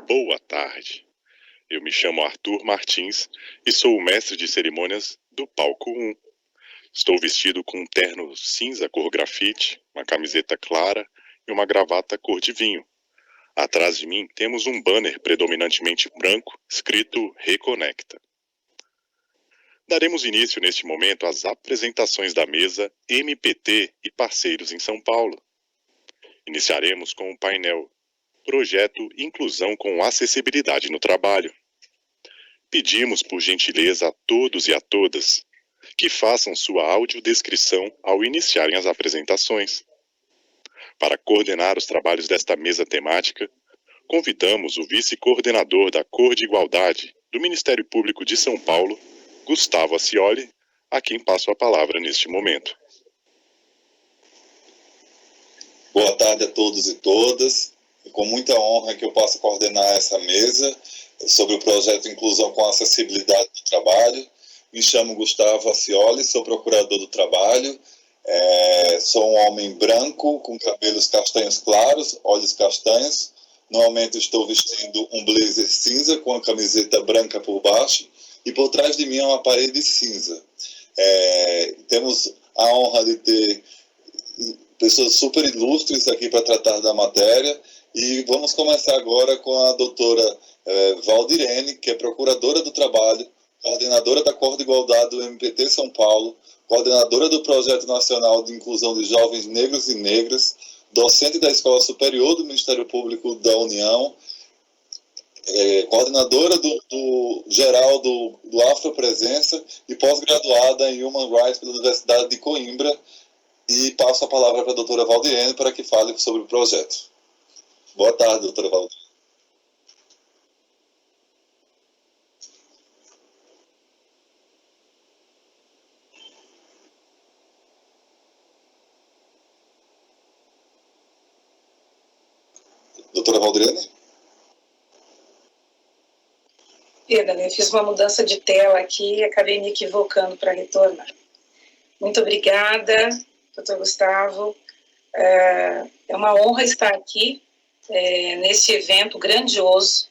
Boa tarde. Eu me chamo Arthur Martins e sou o mestre de cerimônias do Palco 1. Estou vestido com um terno cinza cor grafite, uma camiseta clara e uma gravata cor de vinho. Atrás de mim temos um banner predominantemente branco escrito Reconecta. Daremos início neste momento às apresentações da mesa MPT e parceiros em São Paulo. Iniciaremos com o painel Projeto Inclusão com Acessibilidade no Trabalho. Pedimos por gentileza a todos e a todas que façam sua audiodescrição ao iniciarem as apresentações. Para coordenar os trabalhos desta mesa temática, convidamos o vice-coordenador da Cor de Igualdade do Ministério Público de São Paulo, Gustavo Acioli, a quem passo a palavra neste momento. Boa tarde a todos e todas. É com muita honra que eu posso coordenar essa mesa sobre o projeto Inclusão com Acessibilidade no Trabalho. Me chamo Gustavo Acioli, sou procurador do trabalho. Sou um homem branco, com cabelos castanhos claros, olhos castanhos. Normalmente estou vestindo um blazer cinza com a camiseta branca por baixo e por trás de mim é uma parede cinza. Temos a honra de ter pessoas super ilustres aqui para tratar da matéria e vamos começar agora com a doutora Valdirene, que é procuradora do trabalho, coordenadora da Cor de Igualdade do MPT São Paulo, coordenadora do Projeto Nacional de Inclusão de Jovens Negros e Negras, docente da Escola Superior do Ministério Público da União, coordenadora geral do Afropresença e pós-graduada em Human Rights pela Universidade de Coimbra. E passo a palavra para a doutora Valdirene para que fale sobre o projeto. Boa tarde, doutora Valdirene. Doutora Valdirene? Perdão, eu fiz uma mudança de tela aqui e acabei me equivocando para retornar. Muito obrigada, doutor Gustavo. É uma honra estar aqui nesse evento grandioso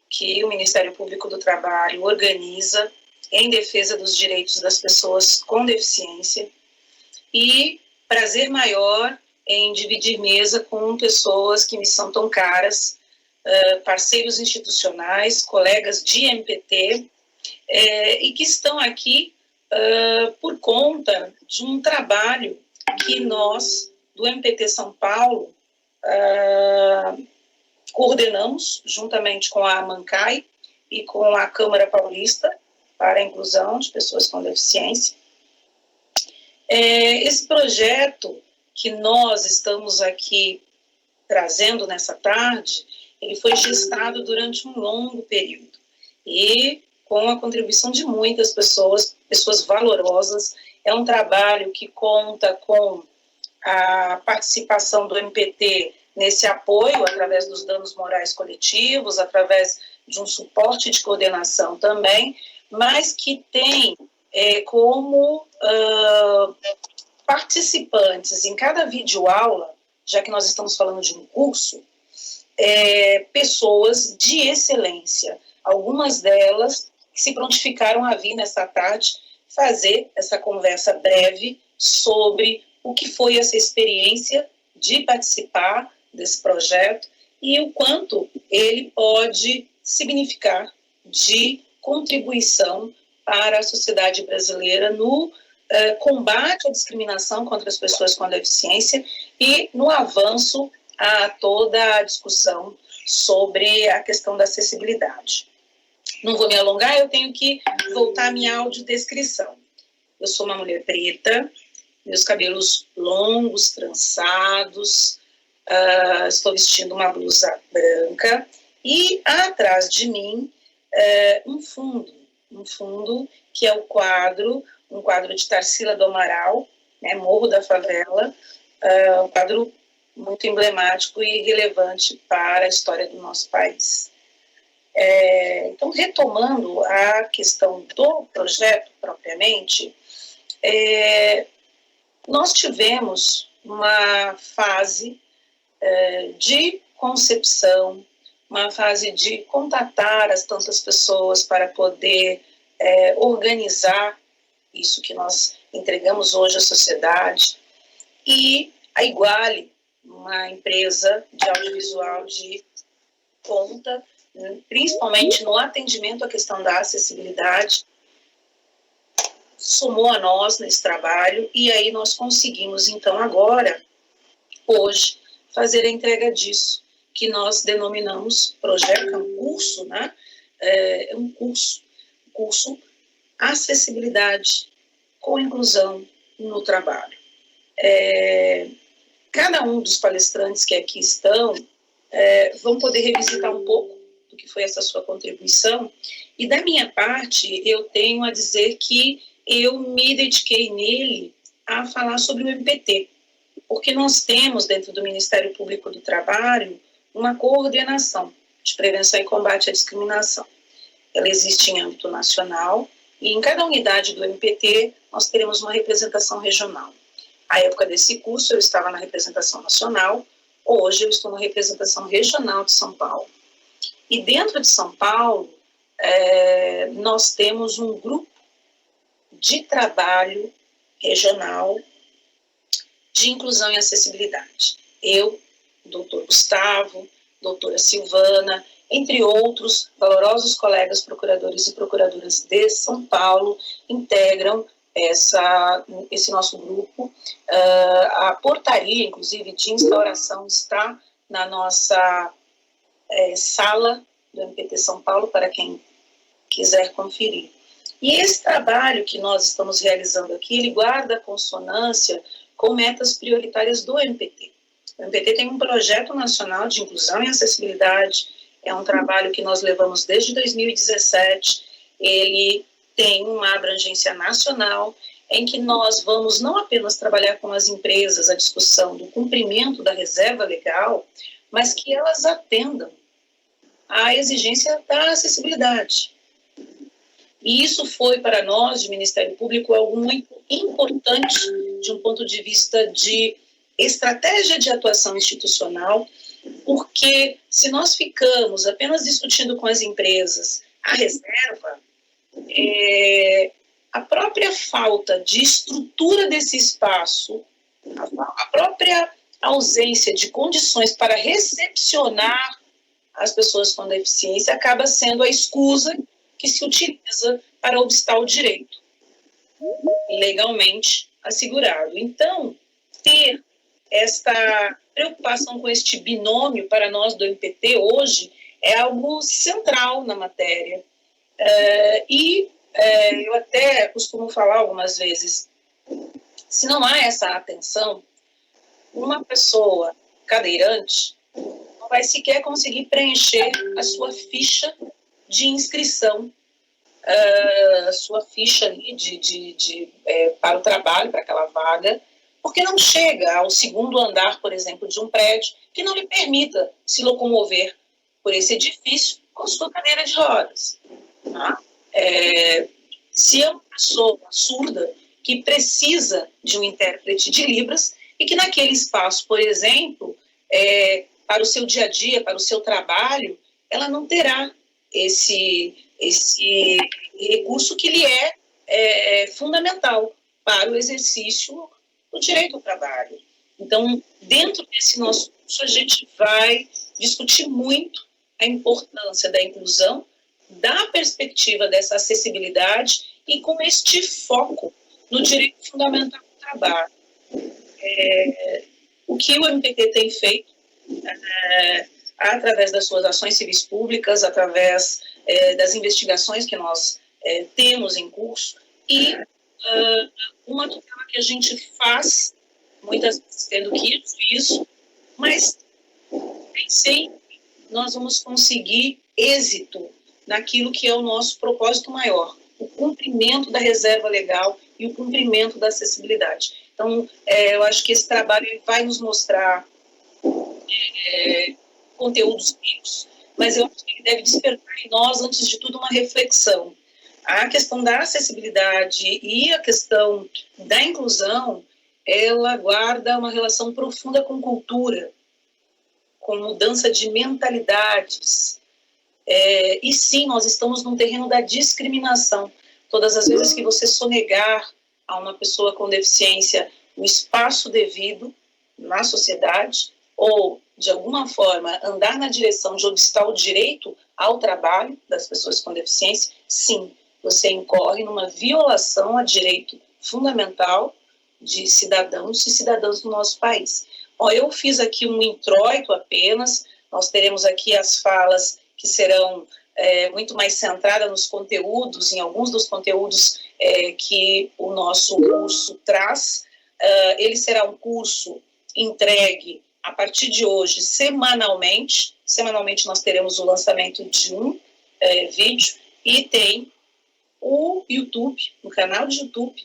que o Ministério Público do Trabalho organiza em defesa dos direitos das pessoas com deficiência e prazer maior em dividir mesa com pessoas que me são tão caras, parceiros institucionais, colegas de MPT, e que estão aqui por conta de um trabalho que nós, do MPT São Paulo, coordenamos juntamente com a AMANCAI e com a Câmara Paulista para a Inclusão de Pessoas com Deficiência. Esse projeto que nós estamos aqui trazendo nessa tarde, ele foi gestado durante um longo período e com a contribuição de muitas pessoas valorosas. É um trabalho que conta com a participação do MPT nesse apoio, através dos danos morais coletivos, através de um suporte de coordenação também, mas que tem como participantes em cada videoaula, já que nós estamos falando de um curso, pessoas de excelência, algumas delas que se prontificaram a vir nessa tarde fazer essa conversa breve sobre o que foi essa experiência de participar desse projeto e o quanto ele pode significar de contribuição para a sociedade brasileira no combate à discriminação contra as pessoas com deficiência e no avanço a toda a discussão sobre a questão da acessibilidade. Não vou me alongar, eu tenho que voltar à minha audiodescrição. Eu sou uma mulher preta, meus cabelos longos, trançados, estou vestindo uma blusa branca e atrás de mim um fundo que é um quadro de Tarsila do Amaral, né, Morro da Favela, um quadro muito emblemático e relevante para a história do nosso país. Então, retomando a questão do projeto propriamente, nós tivemos uma fase de concepção, uma fase de contatar as tantas pessoas para poder organizar isso que nós entregamos hoje à sociedade. E a Iguale, uma empresa de audiovisual de ponta, principalmente no atendimento à questão da acessibilidade, somou a nós nesse trabalho, e aí nós conseguimos, então, agora, hoje, fazer a entrega disso, que nós denominamos projeto, é um curso, né? É um curso Acessibilidade com Inclusão no Trabalho. Cada um dos palestrantes que aqui estão vão poder revisitar um pouco do que foi essa sua contribuição, e da minha parte, eu tenho a dizer que eu me dediquei nele a falar sobre o MPT, porque nós temos dentro do Ministério Público do Trabalho uma coordenação de prevenção e combate à discriminação. Ela existe em âmbito nacional e em cada unidade do MPT nós teremos uma representação regional. À época desse curso eu estava na representação nacional, hoje eu estou na representação regional de São Paulo. E dentro de São Paulo nós temos um grupo de trabalho regional de inclusão e acessibilidade. Eu, doutor Gustavo, doutora Silvana, entre outros valorosos colegas procuradores e procuradoras de São Paulo, integram esse nosso grupo. A portaria, inclusive, de instauração está na nossa sala do MPT São Paulo, para quem quiser conferir. E esse trabalho que nós estamos realizando aqui, ele guarda consonância com metas prioritárias do MPT. O MPT tem um projeto nacional de inclusão e acessibilidade, é um trabalho que nós levamos desde 2017, ele tem uma abrangência nacional, em que nós vamos não apenas trabalhar com as empresas a discussão do cumprimento da reserva legal, mas que elas atendam à exigência da acessibilidade. E isso foi, para nós, de Ministério Público, algo muito importante de um ponto de vista de estratégia de atuação institucional, porque se nós ficamos apenas discutindo com as empresas a reserva, a própria falta de estrutura desse espaço, a própria ausência de condições para recepcionar as pessoas com deficiência acaba sendo a escusa que se utiliza para obstar o direito legalmente assegurado. Então, ter esta preocupação com este binômio para nós do MPT hoje é algo central na matéria. Eu até costumo falar algumas vezes, se não há essa atenção, uma pessoa cadeirante não vai sequer conseguir preencher a sua ficha de inscrição, a sua ficha ali para o trabalho, para aquela vaga, porque não chega ao segundo andar, por exemplo, de um prédio que não lhe permita se locomover por esse edifício com sua cadeira de rodas. Tá? Se é uma pessoa surda que precisa de um intérprete de Libras e que naquele espaço, por exemplo, para o seu dia a dia, para o seu trabalho, ela não terá esse recurso que lhe é fundamental para o exercício do direito ao trabalho. Então, dentro desse nosso curso, a gente vai discutir muito a importância da inclusão, da perspectiva dessa acessibilidade e com este foco no direito fundamental do trabalho. O que o MPT tem feito, através das suas ações civis públicas, através das investigações que nós temos em curso, e uma tutela que a gente faz, muitas vezes tendo que isso, mas nem sempre nós vamos conseguir êxito naquilo que é o nosso propósito maior, o cumprimento da reserva legal e o cumprimento da acessibilidade. Então, eu acho que esse trabalho vai nos mostrar conteúdos ricos, mas eu acho que ele deve despertar em nós, antes de tudo, uma reflexão. A questão da acessibilidade e a questão da inclusão, ela guarda uma relação profunda com cultura, com mudança de mentalidades. E sim, nós estamos num terreno da discriminação. Todas as vezes que você sonegar a uma pessoa com deficiência o espaço devido na sociedade, ou, de alguma forma, andar na direção de obstar o direito ao trabalho das pessoas com deficiência, sim, você incorre numa violação a direito fundamental de cidadãos e cidadãs do nosso país. Bom, eu fiz aqui um introito apenas, nós teremos aqui as falas que serão muito mais centradas nos conteúdos, em alguns dos conteúdos que o nosso curso traz. Ele será um curso entregue a partir de hoje, semanalmente. Semanalmente nós teremos o lançamento de um vídeo e tem o YouTube, o canal de YouTube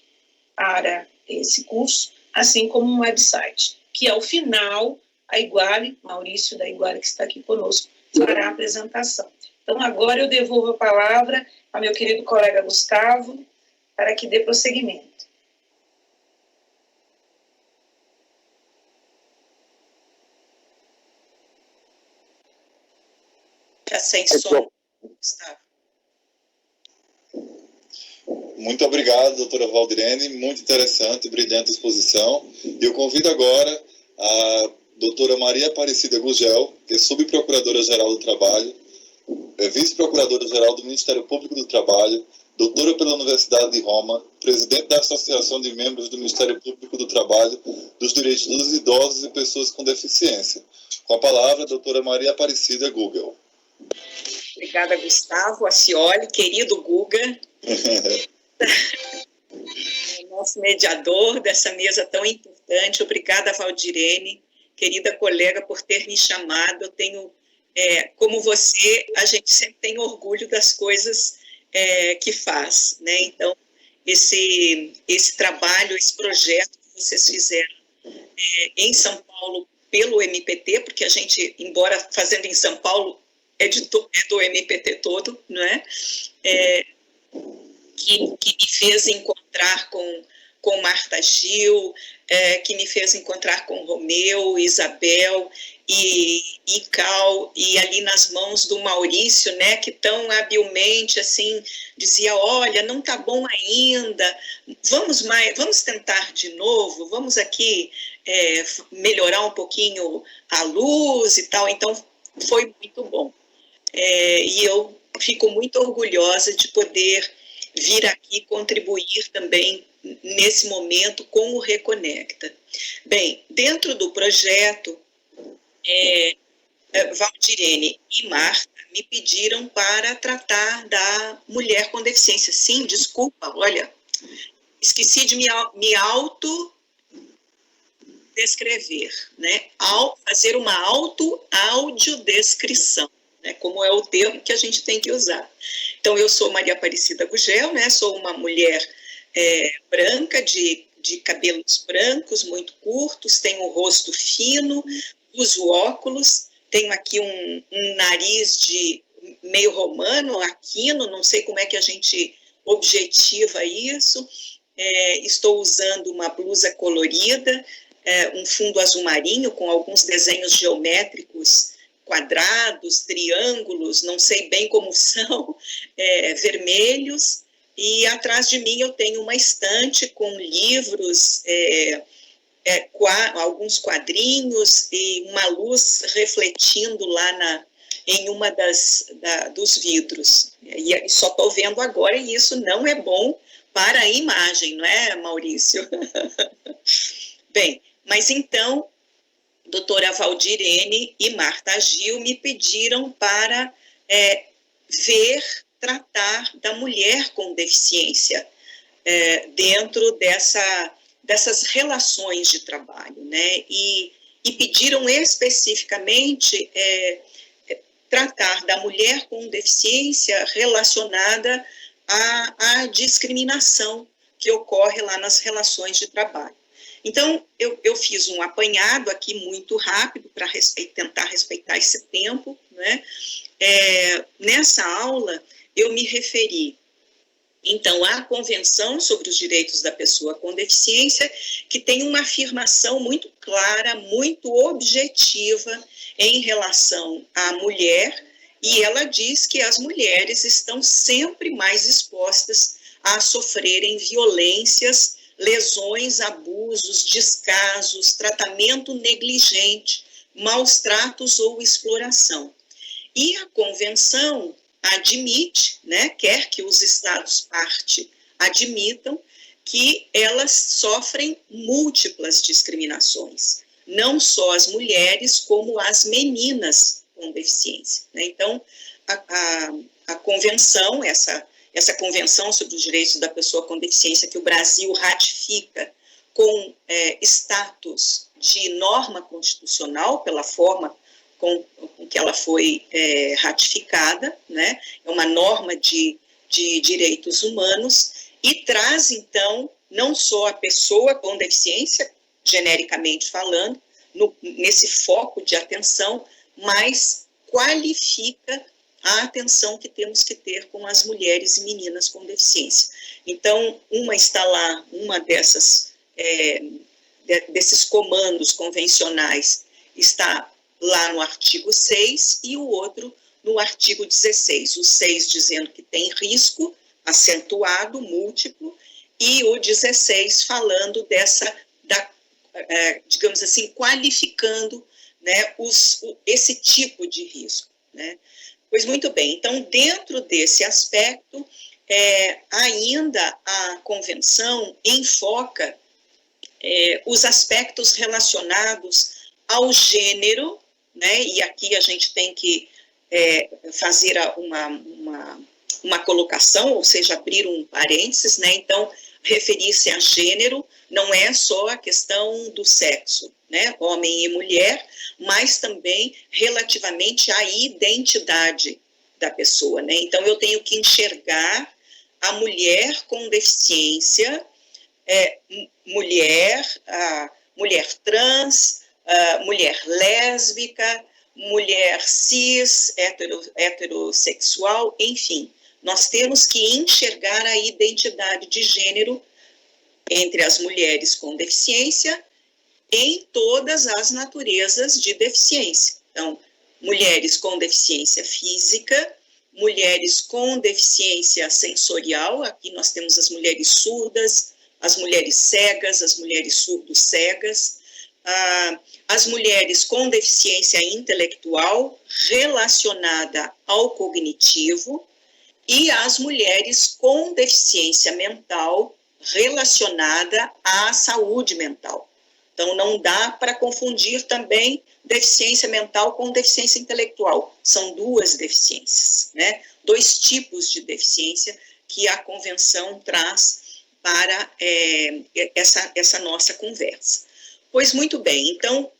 para esse curso, assim como um website, que ao final a Iguale, Maurício da Iguale, que está aqui conosco, fará a apresentação. Então agora eu devolvo a palavra ao meu querido colega Gustavo para que dê prosseguimento. Já sem som, Gustavo. Muito obrigado, doutora Valdirene, muito interessante, brilhante exposição. E eu convido agora a doutora Maria Aparecida Gugel, que é subprocuradora-geral do Trabalho, vice-procuradora-geral do Ministério Público do Trabalho, doutora pela Universidade de Roma, presidente da Associação de Membros do Ministério Público do Trabalho dos Direitos dos Idosos e Pessoas com Deficiência. Com a palavra, a doutora Maria Aparecida Gugel. Obrigada, Gustavo Acioli, querido Guga, nosso mediador dessa mesa tão importante. Obrigada, Valdirene, querida colega, por ter me chamado. Eu tenho, como você, a gente sempre tem orgulho das coisas que faz, né? Então, esse trabalho, esse projeto que vocês fizeram em São Paulo pelo MPT, porque a gente, embora fazendo em São Paulo, é do MPT todo, não é? Que me fez encontrar com Marta Gil, que me fez encontrar com Romeu, Isabel e Cal, e ali nas mãos do Maurício, né, que tão habilmente assim dizia: olha, não está bom ainda, vamos tentar de novo, vamos aqui melhorar um pouquinho a luz e tal. Então foi muito bom. E eu fico muito orgulhosa de poder vir aqui contribuir também nesse momento com o Reconecta. Bem, dentro do projeto, Valdirene e Marta me pediram para tratar da mulher com deficiência. Sim, desculpa, olha, esqueci de me autodescrever, né? Fazer uma audiodescrição, né? Como é o termo que a gente tem que usar. Então, eu sou Maria Aparecida Gugel, né? Sou uma mulher branca, de cabelos brancos, muito curtos, tenho um rosto fino, uso óculos, tenho aqui um nariz de meio romano, aquino, não sei como é que a gente objetiva isso. Estou usando uma blusa colorida, um fundo azul marinho com alguns desenhos geométricos, quadrados, triângulos, não sei bem como são, vermelhos, e atrás de mim eu tenho uma estante com livros, alguns quadrinhos e uma luz refletindo lá em uma dos vidros. E só estou vendo agora, e isso não é bom para a imagem, não é, Maurício? Bem, mas então, doutora Valdirene e Marta Gil me pediram para tratar da mulher com deficiência dentro dessas relações de trabalho, né? E pediram especificamente tratar da mulher com deficiência relacionada à discriminação que ocorre lá nas relações de trabalho. Então, eu fiz um apanhado aqui muito rápido para tentar respeitar esse tempo, né? Nessa aula, eu me referi Então, há a Convenção sobre os Direitos da Pessoa com Deficiência, que tem uma afirmação muito clara, muito objetiva em relação à mulher, e ela diz que as mulheres estão sempre mais expostas a sofrerem violências, lesões, abusos, descasos, tratamento negligente, maus tratos ou exploração. E a Convenção admite, né, quer que os Estados-parte admitam, que elas sofrem múltiplas discriminações, não só as mulheres, como as meninas com deficiência, né? Então, a Convenção, essa Convenção sobre os Direitos da Pessoa com Deficiência, que o Brasil ratifica com status de norma constitucional, pela forma com que ela foi ratificada, né? É uma norma de direitos humanos, e traz, então, não só a pessoa com deficiência, genericamente falando, nesse foco de atenção, mas qualifica a atenção que temos que ter com as mulheres e meninas com deficiência. Então, uma está lá, uma desses comandos convencionais está lá no artigo 6 e o outro no artigo 16. O 6 dizendo que tem risco acentuado, múltiplo, e o 16 falando digamos assim, qualificando, né, esse tipo de risco, né? Pois muito bem, então, dentro desse aspecto, ainda a Convenção enfoca os aspectos relacionados ao gênero, né, e aqui a gente tem que fazer uma colocação, ou seja, abrir um parênteses, né? Então, referir-se a gênero não é só a questão do sexo, né, homem e mulher, mas também relativamente à identidade da pessoa, né? Então, eu tenho que enxergar a mulher com deficiência, mulher trans, mulher lésbica, mulher cis, heterossexual, enfim. Nós temos que enxergar a identidade de gênero entre as mulheres com deficiência em todas as naturezas de deficiência. Então, mulheres com deficiência física, mulheres com deficiência sensorial, aqui nós temos as mulheres surdas, as mulheres cegas, as mulheres surdo-cegas, as mulheres com deficiência intelectual relacionada ao cognitivo e as mulheres com deficiência mental relacionada à saúde mental. Então, não dá para confundir também deficiência mental com deficiência intelectual. São duas deficiências, né? Dois tipos de deficiência que a Convenção traz para essa nossa conversa. Pois muito bem, então,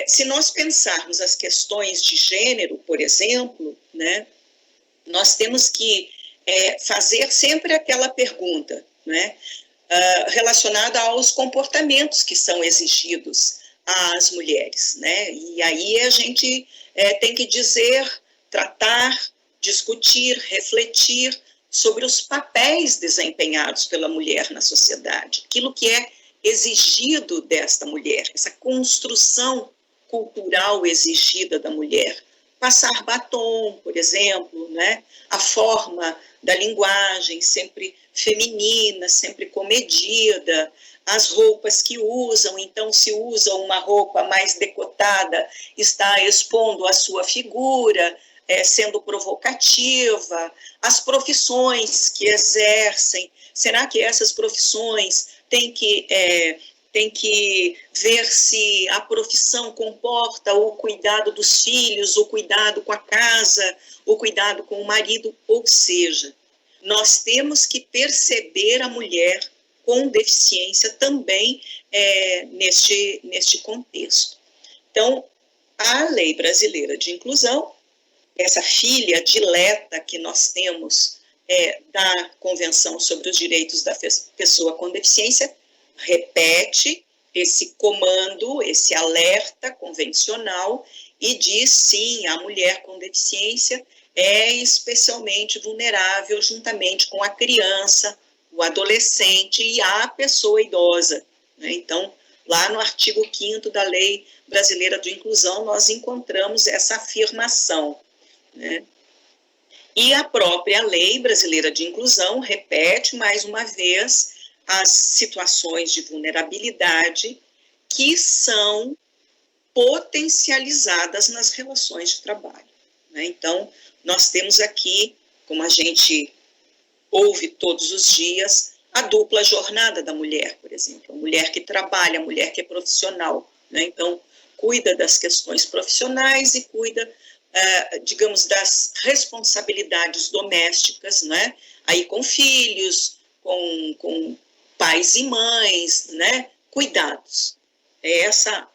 se nós pensarmos as questões de gênero, por exemplo, né, nós temos que fazer sempre aquela pergunta, né, relacionada aos comportamentos que são exigidos às mulheres, né? E aí a gente tem que dizer, tratar, discutir, refletir sobre os papéis desempenhados pela mulher na sociedade, aquilo que é exigido desta mulher, essa construção cultural exigida da mulher. Passar batom, por exemplo, né? A forma da linguagem sempre feminina, sempre comedida, as roupas que usam, então se usa uma roupa mais decotada, está expondo a sua figura, sendo provocativa, as profissões que exercem, será que essas profissões têm que ver se a profissão comporta o cuidado dos filhos, o cuidado com a casa, o cuidado com o marido, ou seja, nós temos que perceber a mulher com deficiência também neste contexto. Então, a Lei Brasileira de Inclusão, essa filha dileta que nós temos da Convenção sobre os Direitos da Pessoa com Deficiência, repete esse comando, esse alerta convencional e diz, sim, a mulher com deficiência, é especialmente vulnerável juntamente com a criança, o adolescente e a pessoa idosa, né? Então, lá no artigo 5º da Lei Brasileira de Inclusão, nós encontramos essa afirmação, né? E a própria Lei Brasileira de Inclusão repete, mais uma vez, as situações de vulnerabilidade que são potencializadas nas relações de trabalho, né? Então, nós temos aqui, como a gente ouve todos os dias, a dupla jornada da mulher, por exemplo, a mulher que trabalha, a mulher que é profissional, né? Então, cuida das questões profissionais e cuida, digamos, das responsabilidades domésticas, né? Aí com filhos, com pais e mães, né? Cuidados. É essa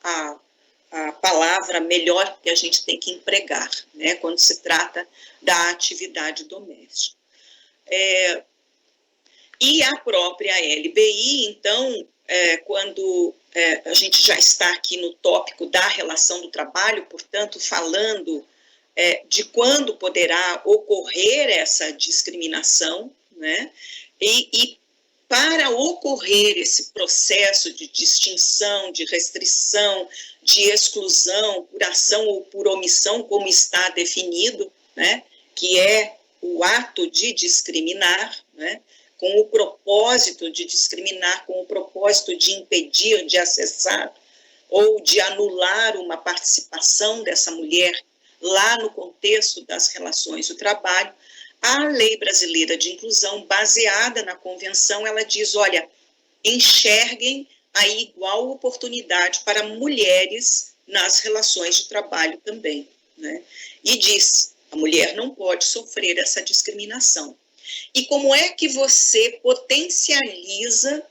a palavra melhor que a gente tem que empregar, né? Quando se trata da atividade doméstica. E a própria LBI, então, quando a gente já está aqui no tópico da relação do trabalho, portanto, falando de quando poderá ocorrer essa discriminação, né? E para ocorrer esse processo de distinção, de restrição, de exclusão, por ação ou por omissão, como está definido, né? Que é o ato de discriminar, né? Com o propósito de discriminar, com o propósito de impedir, de acessar ou de anular uma participação dessa mulher lá no contexto das relações do trabalho, a Lei Brasileira de Inclusão, baseada na Convenção, ela diz, olha, enxerguem a igual oportunidade para mulheres nas relações de trabalho também, né? E diz, a mulher não pode sofrer essa discriminação. E como é que você potencializa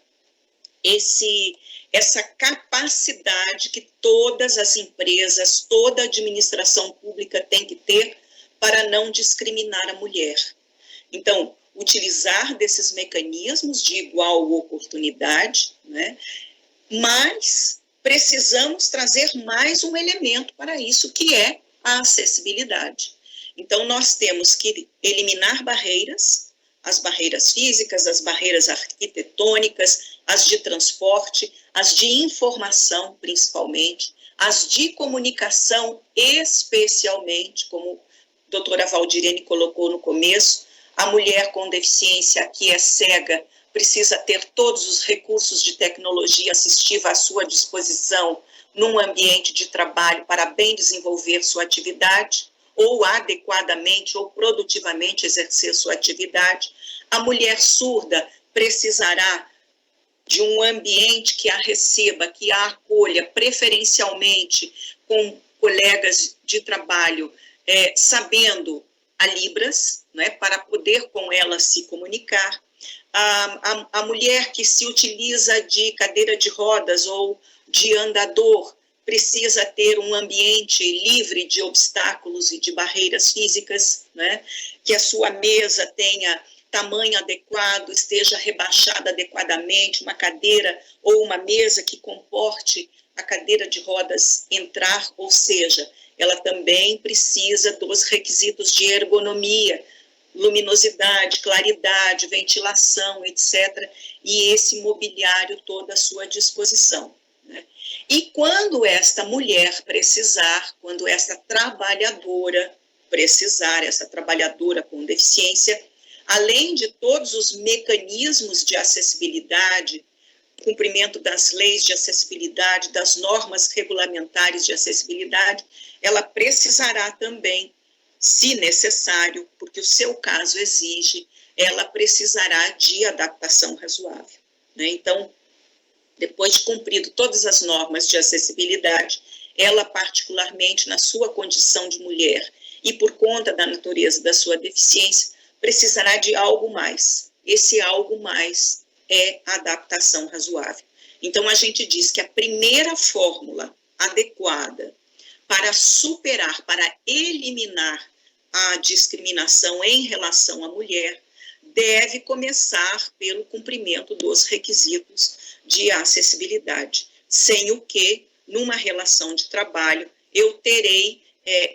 essa capacidade que todas as empresas, toda a administração pública tem que ter para não discriminar a mulher? Então, utilizar desses mecanismos de igual oportunidade, né? Mas precisamos trazer mais um elemento para isso, que é a acessibilidade. Então, nós temos que eliminar barreiras, as barreiras físicas, as barreiras arquitetônicas, as de transporte, as de informação, principalmente, as de comunicação, especialmente, como a doutora Valdirene colocou no começo, a mulher com deficiência que é cega precisa ter todos os recursos de tecnologia assistiva à sua disposição num ambiente de trabalho para bem desenvolver sua atividade, ou adequadamente ou produtivamente exercer sua atividade. A mulher surda precisará de um ambiente que a receba, que a acolha, preferencialmente com colegas de trabalho, sabendo a Libras, né, para poder com ela se comunicar. A mulher que se utiliza de cadeira de rodas ou de andador precisa ter um ambiente livre de obstáculos e de barreiras físicas, né, que a sua mesa tenha tamanho adequado, esteja rebaixada adequadamente, uma cadeira ou uma mesa que comporte a cadeira de rodas entrar, ou seja, ela também precisa dos requisitos de ergonomia, luminosidade, claridade, ventilação, etc., e esse mobiliário todo à sua disposição, né? E quando esta mulher precisar, quando esta trabalhadora precisar, essa trabalhadora com deficiência, além de todos os mecanismos de acessibilidade, cumprimento das leis de acessibilidade, das normas regulamentares de acessibilidade, ela precisará também, se necessário, porque o seu caso exige, ela precisará de adaptação razoável, né? Então, depois de cumprido todas as normas de acessibilidade, ela particularmente na sua condição de mulher e por conta da natureza da sua deficiência, precisará de algo mais. Esse algo mais é a adaptação razoável. Então, a gente diz que a primeira fórmula adequada para superar, para eliminar a discriminação em relação à mulher, deve começar pelo cumprimento dos requisitos de acessibilidade, sem o que, numa relação de trabalho, eu terei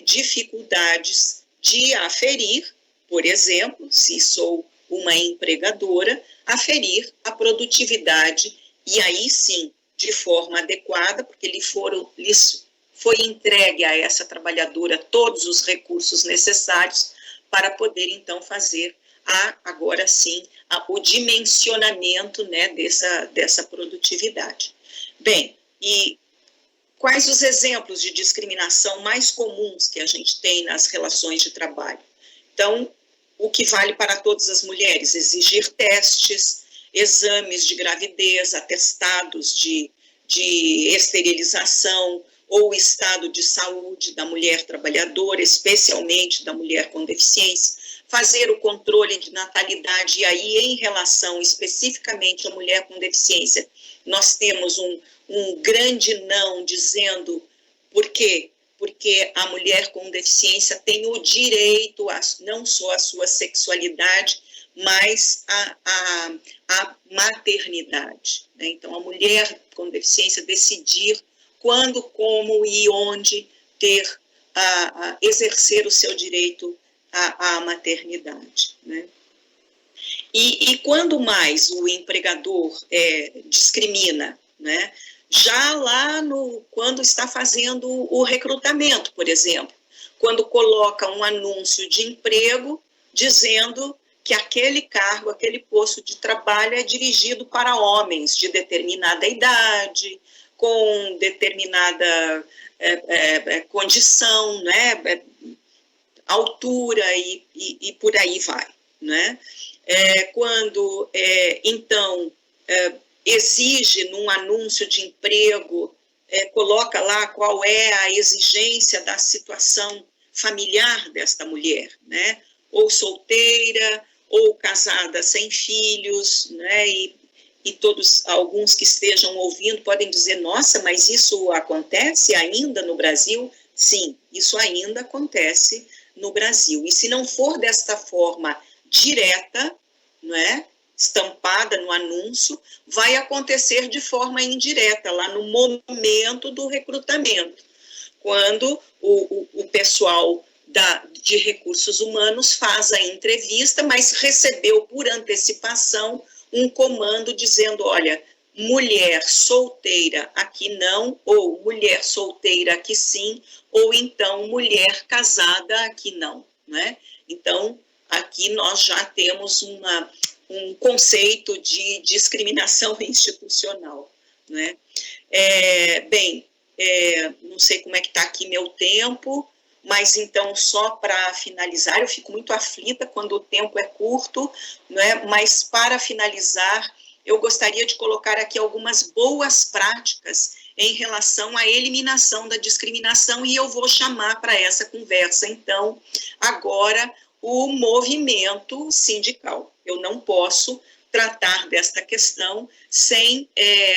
dificuldades de aferir, por exemplo, se sou uma empregadora, aferir a produtividade e aí sim, de forma adequada, porque lhes foi entregue a essa trabalhadora todos os recursos necessários para poder então fazer agora sim o dimensionamento, né, dessa produtividade. Bem, e quais os exemplos de discriminação mais comuns que a gente tem nas relações de trabalho? Então, o que vale para todas as mulheres, exigir testes, exames de gravidez, atestados de esterilização ou estado de saúde da mulher trabalhadora, especialmente da mulher com deficiência, fazer o controle de natalidade, e aí em relação especificamente à mulher com deficiência, nós temos um grande não dizendo por quê? Porque a mulher com deficiência tem o direito não só à sua sexualidade, mas a maternidade, né? Então, a mulher com deficiência decidir quando, como e onde exercer o seu direito à maternidade, né? E quando mais o empregador discrimina, né? Já lá quando está fazendo o recrutamento, por exemplo, quando coloca um anúncio de emprego dizendo que aquele cargo, aquele posto de trabalho é dirigido para homens de determinada idade, com determinada condição, né, altura e por aí vai, né? Quando, então, exige num anúncio de emprego, coloca lá qual é a exigência da situação familiar desta mulher, né? Ou solteira, ou casada sem filhos, né? E alguns que estejam ouvindo podem dizer, nossa, mas isso acontece ainda no Brasil? Sim, isso ainda acontece no Brasil. E se não for desta forma direta, não é? Estampada no anúncio, vai acontecer de forma indireta, lá no momento do recrutamento, quando o pessoal de recursos humanos faz a entrevista, mas recebeu por antecipação um comando dizendo, olha, mulher solteira aqui não, ou mulher solteira aqui sim, ou então mulher casada aqui não, né? Então, aqui nós já temos um conceito de discriminação institucional, né? Não sei como é que está aqui meu tempo, mas então, só para finalizar, eu fico muito aflita quando o tempo é curto, né? Mas para finalizar, eu gostaria de colocar aqui algumas boas práticas em relação à eliminação da discriminação, e eu vou chamar para essa conversa, então, agora, o movimento sindical. Eu não posso tratar desta questão sem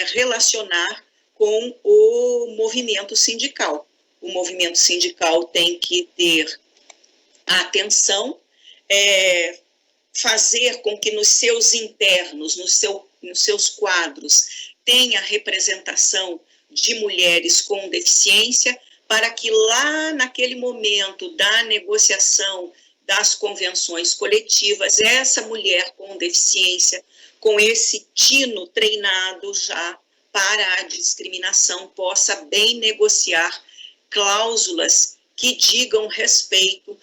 relacionar com o movimento sindical. O movimento sindical tem que ter atenção, fazer com que nos seus internos, nos seus quadros, tenha representação de mulheres com deficiência, para que lá naquele momento da negociação das convenções coletivas, essa mulher com deficiência, com esse tino treinado já para a discriminação, possa bem negociar cláusulas que digam respeito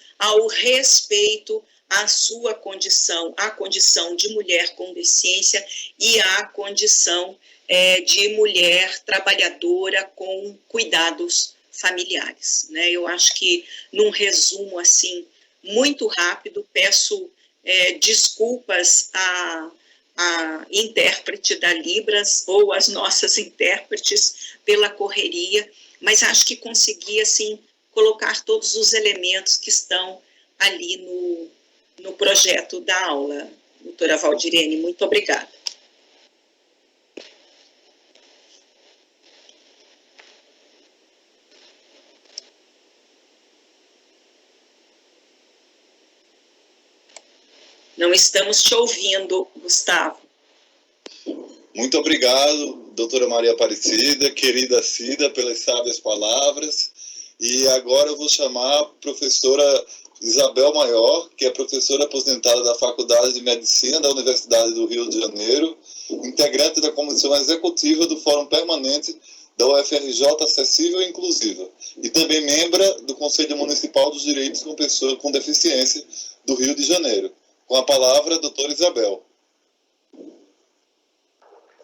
à sua condição, à condição de mulher com deficiência e à condição de mulher trabalhadora com cuidados familiares, né? Eu acho que, num resumo assim, muito rápido, peço desculpas à intérprete da Libras ou às nossas intérpretes pela correria, mas acho que consegui, assim, colocar todos os elementos que estão ali no projeto da aula. Doutora Valdirene, muito obrigada. Não estamos te ouvindo, Gustavo. Muito obrigado, doutora Maria Aparecida, querida Cida, pelas sábias palavras. E agora eu vou chamar a professora Isabel Maior, que é professora aposentada da Faculdade de Medicina da Universidade do Rio de Janeiro, integrante da Comissão Executiva do Fórum Permanente da UFRJ Acessível e Inclusiva, e também membra do Conselho Municipal dos Direitos com Pessoas com Deficiência do Rio de Janeiro. Com a palavra, a doutora Isabel.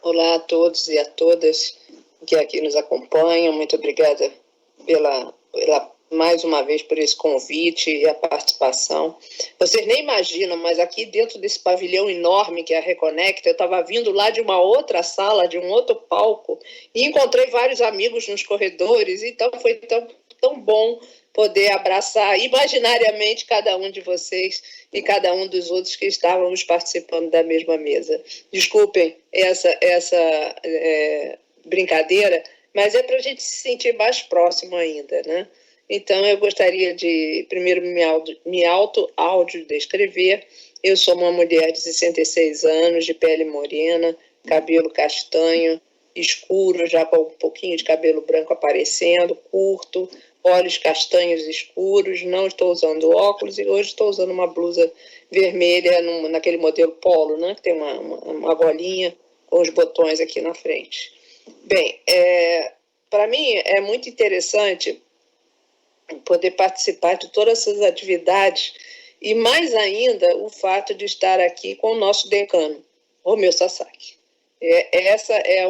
Olá a todos e a todas que aqui nos acompanham. Muito obrigada mais uma vez por esse convite e a participação. Vocês nem imaginam, mas aqui dentro desse pavilhão enorme que é a Reconecta, eu estava vindo lá de uma outra sala, de um outro palco, e encontrei vários amigos nos corredores, então foi tão bom poder abraçar imaginariamente cada um de vocês e cada um dos outros que estávamos participando da mesma mesa. Desculpem essa brincadeira, mas é para a gente se sentir mais próximo ainda, né? Então, eu gostaria de, primeiro, me auto-descrever. Eu sou uma mulher de 66 anos, de pele morena, cabelo castanho, escuro, já com um pouquinho de cabelo branco aparecendo, curto, olhos castanhos escuros, não estou usando óculos e hoje estou usando uma blusa vermelha naquele modelo polo, né, que tem uma golinha com os botões aqui na frente. Bem, para mim é muito interessante poder participar de todas essas atividades e mais ainda o fato de estar aqui com o nosso decano, Romeu Sasaki. Essa é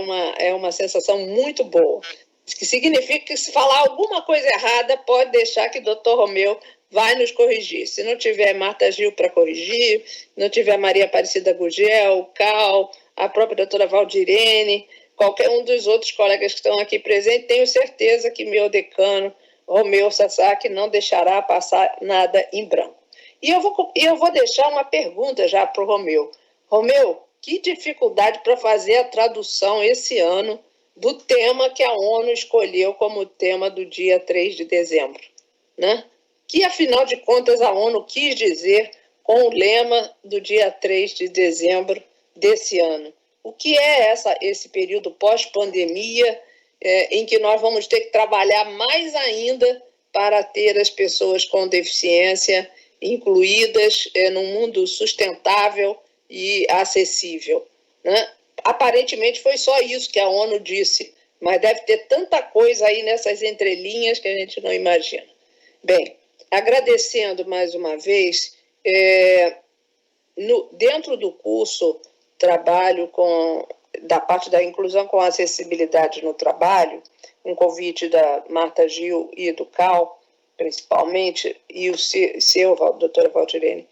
uma sensação muito boa, que significa que se falar alguma coisa errada, pode deixar que o doutor Romeu vai nos corrigir. Se não tiver Marta Gil para corrigir, não tiver Maria Aparecida Gugel, Cal, a própria doutora Valdirene, qualquer um dos outros colegas que estão aqui presentes, tenho certeza que meu decano, Romeu Sasaki, não deixará passar nada em branco. E eu vou deixar uma pergunta já para o Romeu. Romeu, que dificuldade para fazer a tradução esse ano do tema que a ONU escolheu como tema do dia 3 de dezembro, né? Que, afinal de contas, a ONU quis dizer com o lema do dia 3 de dezembro desse ano? O que é esse período pós-pandemia em que nós vamos ter que trabalhar mais ainda para ter as pessoas com deficiência incluídas num mundo sustentável e acessível, né? Aparentemente foi só isso que a ONU disse, mas deve ter tanta coisa aí nessas entrelinhas que a gente não imagina. Bem, agradecendo mais uma vez, dentro do curso Trabalho da parte da inclusão com acessibilidade no trabalho, um convite da Marta Gil e do Cal, principalmente, e o seu, doutora Valdirene,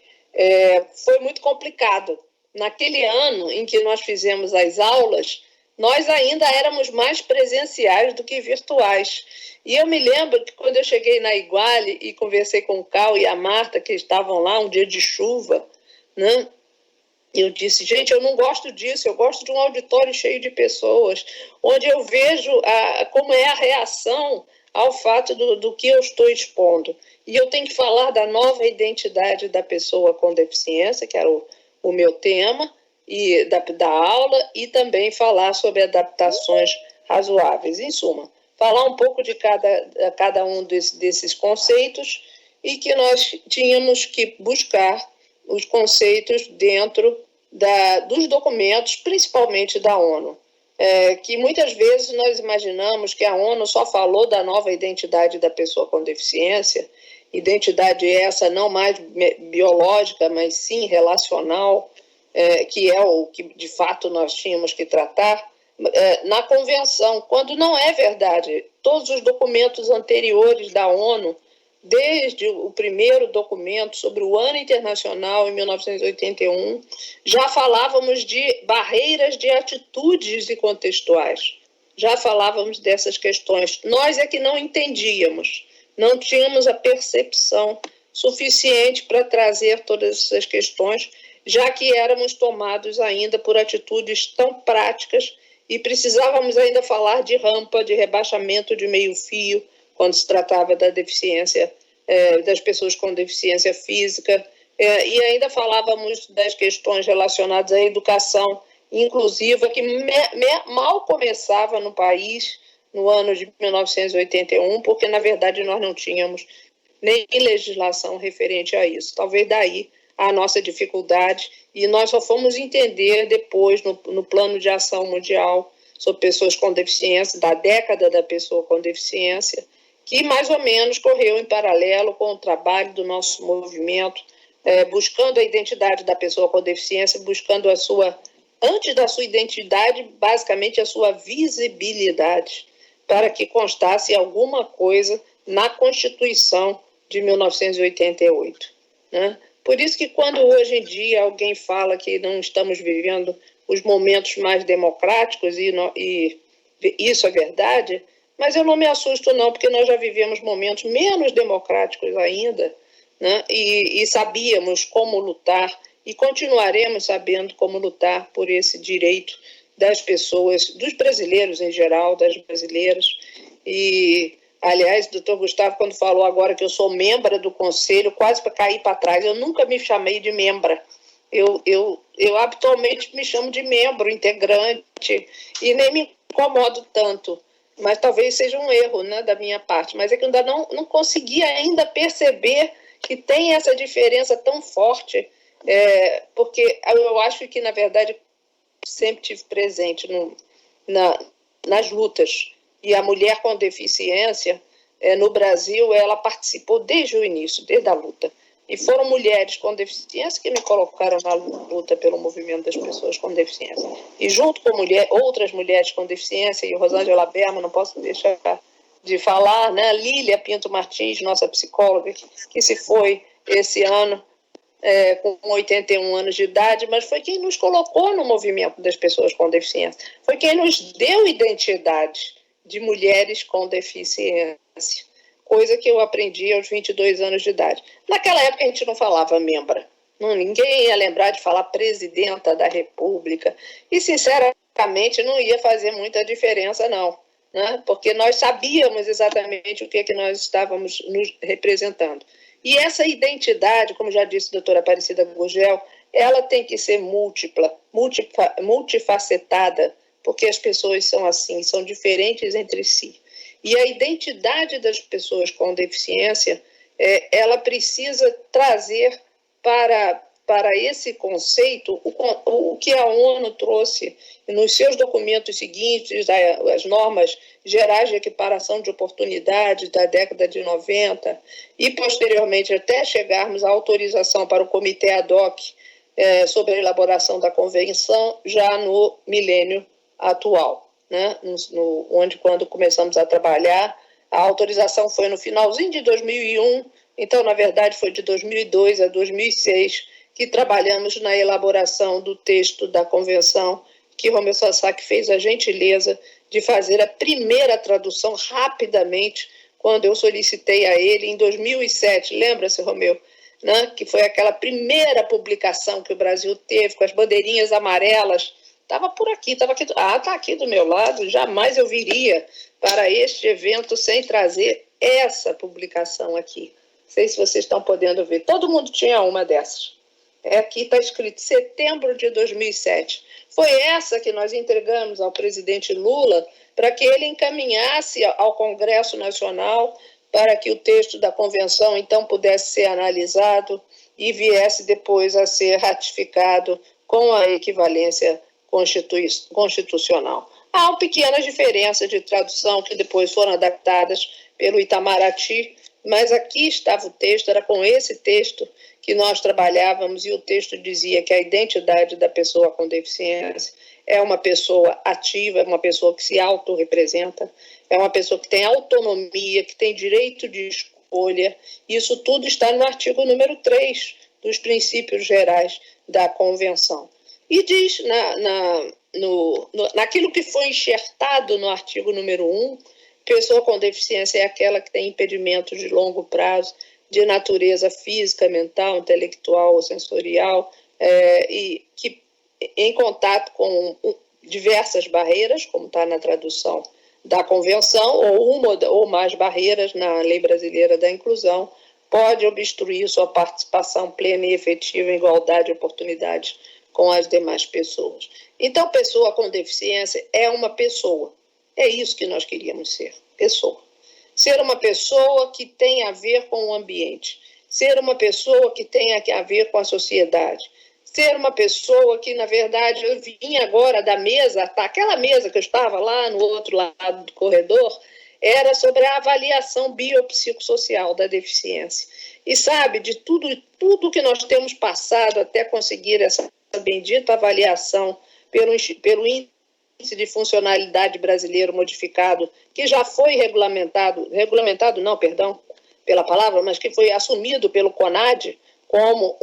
foi muito complicado. Naquele ano em que nós fizemos as aulas, nós ainda éramos mais presenciais do que virtuais. E eu me lembro que quando eu cheguei na Iguale e conversei com o Cal e a Marta, que estavam lá um dia de chuva, né? Eu disse, gente, eu não gosto disso, eu gosto de um auditório cheio de pessoas, onde eu vejo como é a reação ao fato do que eu estou expondo. E eu tenho que falar da nova identidade da pessoa com deficiência, que era o meu tema, e da aula, e também falar sobre adaptações razoáveis. Em suma, falar um pouco de cada um desses conceitos e que nós tínhamos que buscar os conceitos dentro dos documentos, principalmente da ONU, que muitas vezes nós imaginamos que a ONU só falou da nova identidade da pessoa com deficiência, identidade essa não mais biológica, mas sim relacional, que é o que de fato nós tínhamos que tratar na convenção, quando não é verdade. Todos os documentos anteriores da ONU, desde o primeiro documento sobre o Ano Internacional, em 1981, já falávamos de barreiras de atitudes e contextuais. Já falávamos dessas questões. Nós é que não entendíamos, não tínhamos a percepção suficiente para trazer todas essas questões, já que éramos tomados ainda por atitudes tão práticas e precisávamos ainda falar de rampa, de rebaixamento de meio-fio, quando se tratava da deficiência, das pessoas com deficiência física, e ainda falávamos das questões relacionadas à educação inclusiva, que mal começava no país no ano de 1981, porque, na verdade, nós não tínhamos nem legislação referente a isso. Talvez daí a nossa dificuldade, e nós só fomos entender depois, no Plano de Ação Mundial sobre Pessoas com Deficiência, da década da pessoa com deficiência, que mais ou menos correu em paralelo com o trabalho do nosso movimento, buscando a identidade da pessoa com deficiência, buscando antes da sua identidade, basicamente a sua visibilidade, para que constasse alguma coisa na Constituição de 1988, né? Por isso que quando hoje em dia alguém fala que não estamos vivendo os momentos mais democráticos, e isso é verdade, mas eu não me assusto não, porque nós já vivemos momentos menos democráticos ainda, né? E sabíamos como lutar e continuaremos sabendo como lutar por esse direito das pessoas, dos brasileiros em geral, das brasileiras. E, aliás, o doutor Gustavo, quando falou agora que eu sou membra do conselho, quase para cair para trás, eu nunca me chamei de membra. Eu habitualmente me chamo de membro, integrante, e nem me incomodo tanto, mas talvez seja um erro, né, da minha parte, mas é que eu ainda não consegui ainda perceber que tem essa diferença tão forte, porque eu acho que, na verdade, sempre tive presente nas lutas, e a mulher com deficiência, no Brasil, ela participou desde o início, desde a luta. E foram mulheres com deficiência que me colocaram na luta pelo movimento das pessoas com deficiência. E junto com outras mulheres com deficiência, e Rosângela Berman, não posso deixar de falar, né? Lília Pinto Martins, nossa psicóloga, que se foi esse ano com 81 anos de idade, mas foi quem nos colocou no movimento das pessoas com deficiência. Foi quem nos deu identidade de mulheres com deficiência, coisa que eu aprendi aos 22 anos de idade. Naquela época a gente não falava membra, ninguém ia lembrar de falar presidenta da República, e sinceramente não ia fazer muita diferença não, né? Porque nós sabíamos exatamente o que nós estávamos nos representando. E essa identidade, como já disse a doutora Aparecida Gurgel, ela tem que ser múltipla, multifacetada, porque as pessoas são assim, são diferentes entre si. E a identidade das pessoas com deficiência, ela precisa trazer para esse conceito o que a ONU trouxe nos seus documentos seguintes, as normas gerais de equiparação de oportunidades da década de 90, e posteriormente até chegarmos à autorização para o Comitê Ad Hoc sobre a elaboração da Convenção, já no milênio atual, né? Quando começamos a trabalhar, a autorização foi no finalzinho de 2001, então, na verdade, foi de 2002 a 2006 que trabalhamos na elaboração do texto da Convenção, que Romeu Sasaki fez a gentileza de fazer a primeira tradução rapidamente, quando eu solicitei a ele em 2007, lembra-se, Romeu? Né? Que foi aquela primeira publicação que o Brasil teve, com as bandeirinhas amarelas. Estava por aqui, está aqui do meu lado, jamais eu viria para este evento sem trazer essa publicação aqui. Não sei se vocês estão podendo ver, todo mundo tinha uma dessas. Aqui está escrito setembro de 2007. Foi essa que nós entregamos ao presidente Lula para que ele encaminhasse ao Congresso Nacional para que o texto da convenção então pudesse ser analisado e viesse depois a ser ratificado com a equivalência constitucional. Há pequenas diferenças de tradução que depois foram adaptadas pelo Itamaraty, mas aqui estava o texto, era com esse texto que nós trabalhávamos, e o texto dizia que a identidade da pessoa com deficiência é uma pessoa ativa, é uma pessoa que se autorrepresenta, é uma pessoa que tem autonomia, que tem direito de escolha. Isso tudo está no artigo número 3 dos princípios gerais da Convenção. E diz naquilo que foi enxertado no artigo número 1, pessoa com deficiência é aquela que tem impedimentos de longo prazo, de natureza física, mental, intelectual ou sensorial, e que em contato com diversas barreiras, como está na tradução da Convenção, ou uma ou mais barreiras na Lei Brasileira da Inclusão, pode obstruir sua participação plena e efetiva em igualdade de oportunidades com as demais pessoas. Então, pessoa com deficiência é uma pessoa. É isso que nós queríamos ser, pessoa. ser uma pessoa que tem a ver com o ambiente, ser uma pessoa que tem a ver com a sociedade, ser uma pessoa que, na verdade, eu vim agora da mesa, aquela mesa que eu estava lá no outro lado do corredor, era sobre a avaliação biopsicossocial da deficiência. E sabe, de tudo que nós temos passado até conseguir essa bendita avaliação pelo Índice de Funcionalidade Brasileiro Modificado, que já foi regulamentado não, perdão pela palavra, mas que foi assumido pelo CONAD como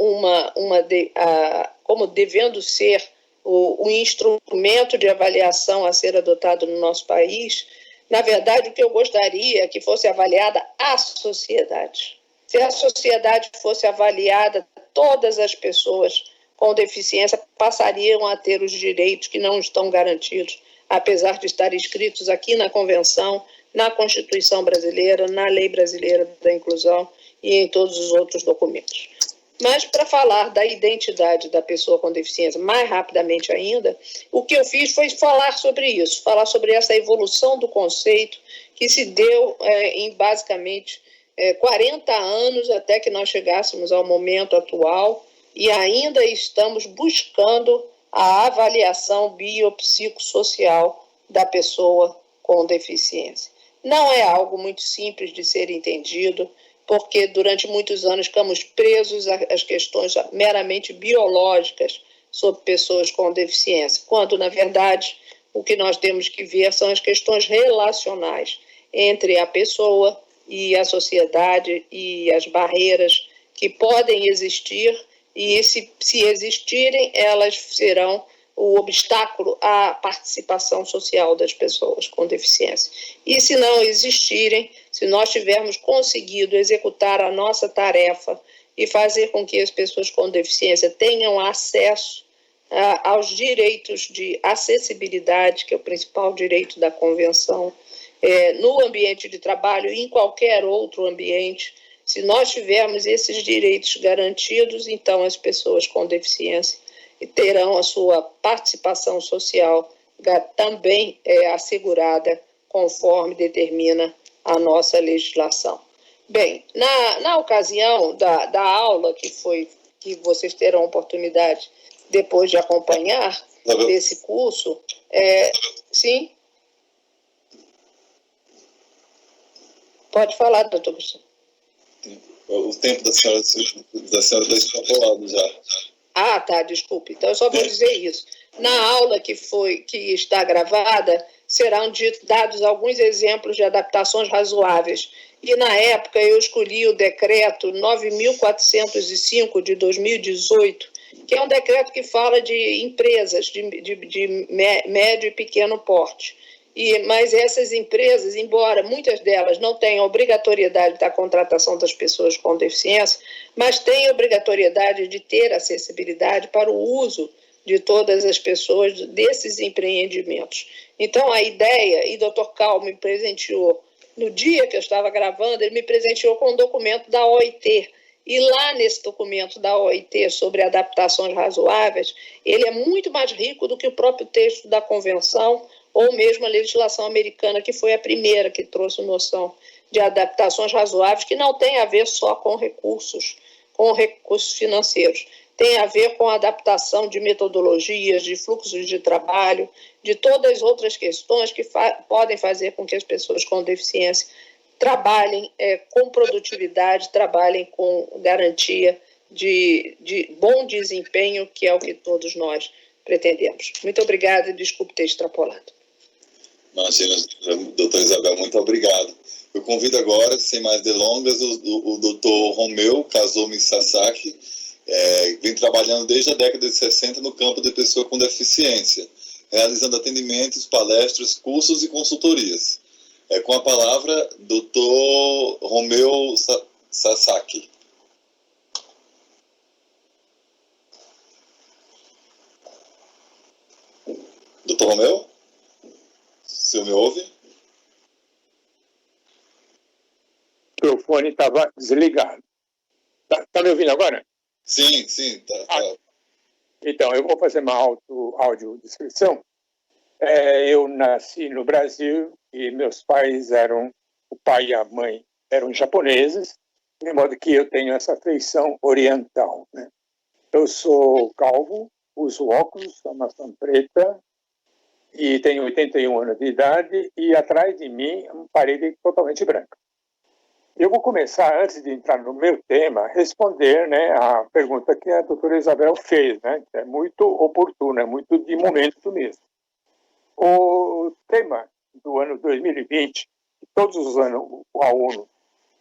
como devendo ser o instrumento de avaliação a ser adotado no nosso país. Na verdade, o que eu gostaria é que fosse avaliada a sociedade. Se a sociedade fosse avaliada, todas as pessoas com deficiência passariam a ter os direitos que não estão garantidos, apesar de estarem escritos aqui na Convenção, na Constituição Brasileira, na Lei Brasileira da Inclusão e em todos os outros documentos. Mas, para falar da identidade da pessoa com deficiência mais rapidamente ainda, o que eu fiz foi falar sobre isso, falar sobre essa evolução do conceito que se deu em basicamente 40 anos até que nós chegássemos ao momento atual e ainda estamos buscando a avaliação biopsicossocial da pessoa com deficiência. Não é algo muito simples de ser entendido, porque durante muitos anos ficamos presos às questões meramente biológicas sobre pessoas com deficiência, quando, na verdade, o que nós temos que ver são as questões relacionais entre a pessoa e a sociedade e as barreiras que podem existir e, se existirem, elas serão o obstáculo à participação social das pessoas com deficiência. E se não existirem, se nós tivermos conseguido executar a nossa tarefa e fazer com que as pessoas com deficiência tenham acesso aos direitos de acessibilidade, que é o principal direito da Convenção, no ambiente de trabalho e em qualquer outro ambiente, se nós tivermos esses direitos garantidos, então as pessoas com deficiência terão a sua participação social também assegurada conforme determina a nossa legislação. Bem, na ocasião da aula que vocês terão oportunidade depois de acompanhar desse curso, sim? Pode falar, doutor Gustavo. O tempo da senhora está extrapolado já. Ah, tá, desculpe. Então, eu só vou dizer isso. Na aula que está gravada, serão dados alguns exemplos de adaptações razoáveis. E, na época, eu escolhi o decreto 9.405 de 2018, que é um decreto que fala de empresas de médio e pequeno porte. Mas essas empresas, embora muitas delas não tenham obrigatoriedade da contratação das pessoas com deficiência, mas têm obrigatoriedade de ter acessibilidade para o uso de todas as pessoas desses empreendimentos. Então, a ideia, e o Dr. Cal me presenteou, no dia que eu estava gravando, ele me presenteou com um documento da OIT, e lá nesse documento da OIT sobre adaptações razoáveis, ele é muito mais rico do que o próprio texto da Convenção, ou mesmo a legislação americana, que foi a primeira que trouxe noção de adaptações razoáveis, que não tem a ver só com recursos financeiros, tem a ver com a adaptação de metodologias, de fluxos de trabalho, de todas as outras questões que podem fazer com que as pessoas com deficiência trabalhem com produtividade, trabalhem com garantia de bom desempenho, que é o que todos nós pretendemos. Muito obrigada e desculpe ter extrapolado. Imagina, doutora Isabel, muito obrigado. Eu convido agora, sem mais delongas, o doutor Romeu Kazumi Sasaki, vem trabalhando desde a década de 60 no campo de pessoa com deficiência, realizando atendimentos, palestras, cursos e consultorias. Com a palavra, doutor Romeu Sasaki. Doutor Romeu? O senhor me ouve? O microfone estava desligado. Tá me ouvindo agora? Sim. Tá. Então, eu vou fazer uma audiodescrição. Eu nasci no Brasil e meus pais eram o pai e a mãe eram japoneses, de modo que eu tenho essa feição oriental, né? Eu sou calvo, uso óculos, sou maçã preta e tenho 81 anos de idade e atrás de mim uma parede totalmente branca. Eu vou começar, antes de entrar no meu tema, responder, né, a pergunta que a doutora Isabel fez, né? É muito oportuna, é muito de momento mesmo. O tema do ano 2020, todos os anos a ONU,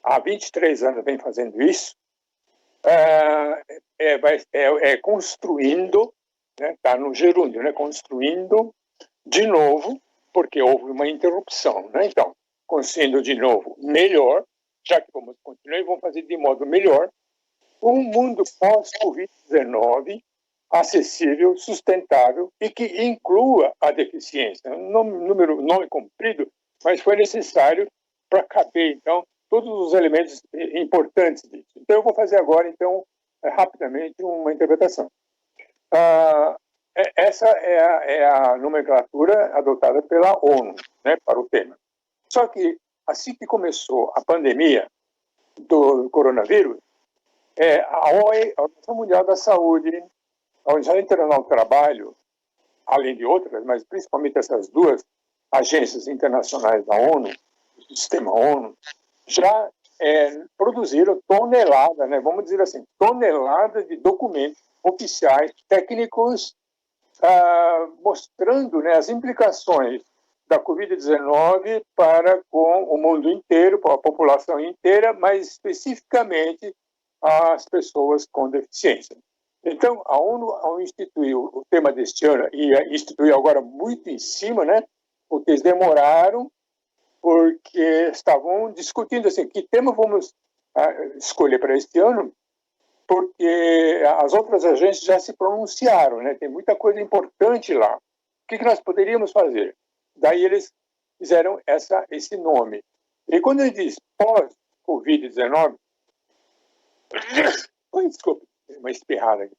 há 23 anos vem fazendo isso, é construindo, está no gerúndio, né, construindo de novo, porque houve uma interrupção, né? Então, construindo de novo melhor, já que vamos continuar e vamos fazer de modo melhor, um mundo pós-Covid-19 acessível, sustentável e que inclua a deficiência. Nome comprido, mas foi necessário para caber, então, todos os elementos importantes disso. Então, eu vou fazer agora, então, rapidamente, uma interpretação. Essa é a nomenclatura adotada pela ONU, né, para o tema. Só que, assim que começou a pandemia do coronavírus, a OE, a Organização Mundial da Saúde, a Organização Internacional do Trabalho, além de outras, mas principalmente essas duas agências internacionais da ONU, do sistema ONU, já produziram toneladas, né, vamos dizer assim, toneladas de documentos oficiais, técnicos, mostrando, né, as implicações da Covid-19 para com o mundo inteiro, para a população inteira, mas especificamente as pessoas com deficiência. Então, a ONU, ao instituir o tema deste ano, e instituiu agora muito em cima, né, porque eles demoraram, porque estavam discutindo assim, que tema vamos escolher para este ano, porque as outras agências já se pronunciaram, né, tem muita coisa importante lá. O que nós poderíamos fazer? Daí eles fizeram esse nome. E quando ele diz pós-Covid-19, desculpa, uma espirrada aqui.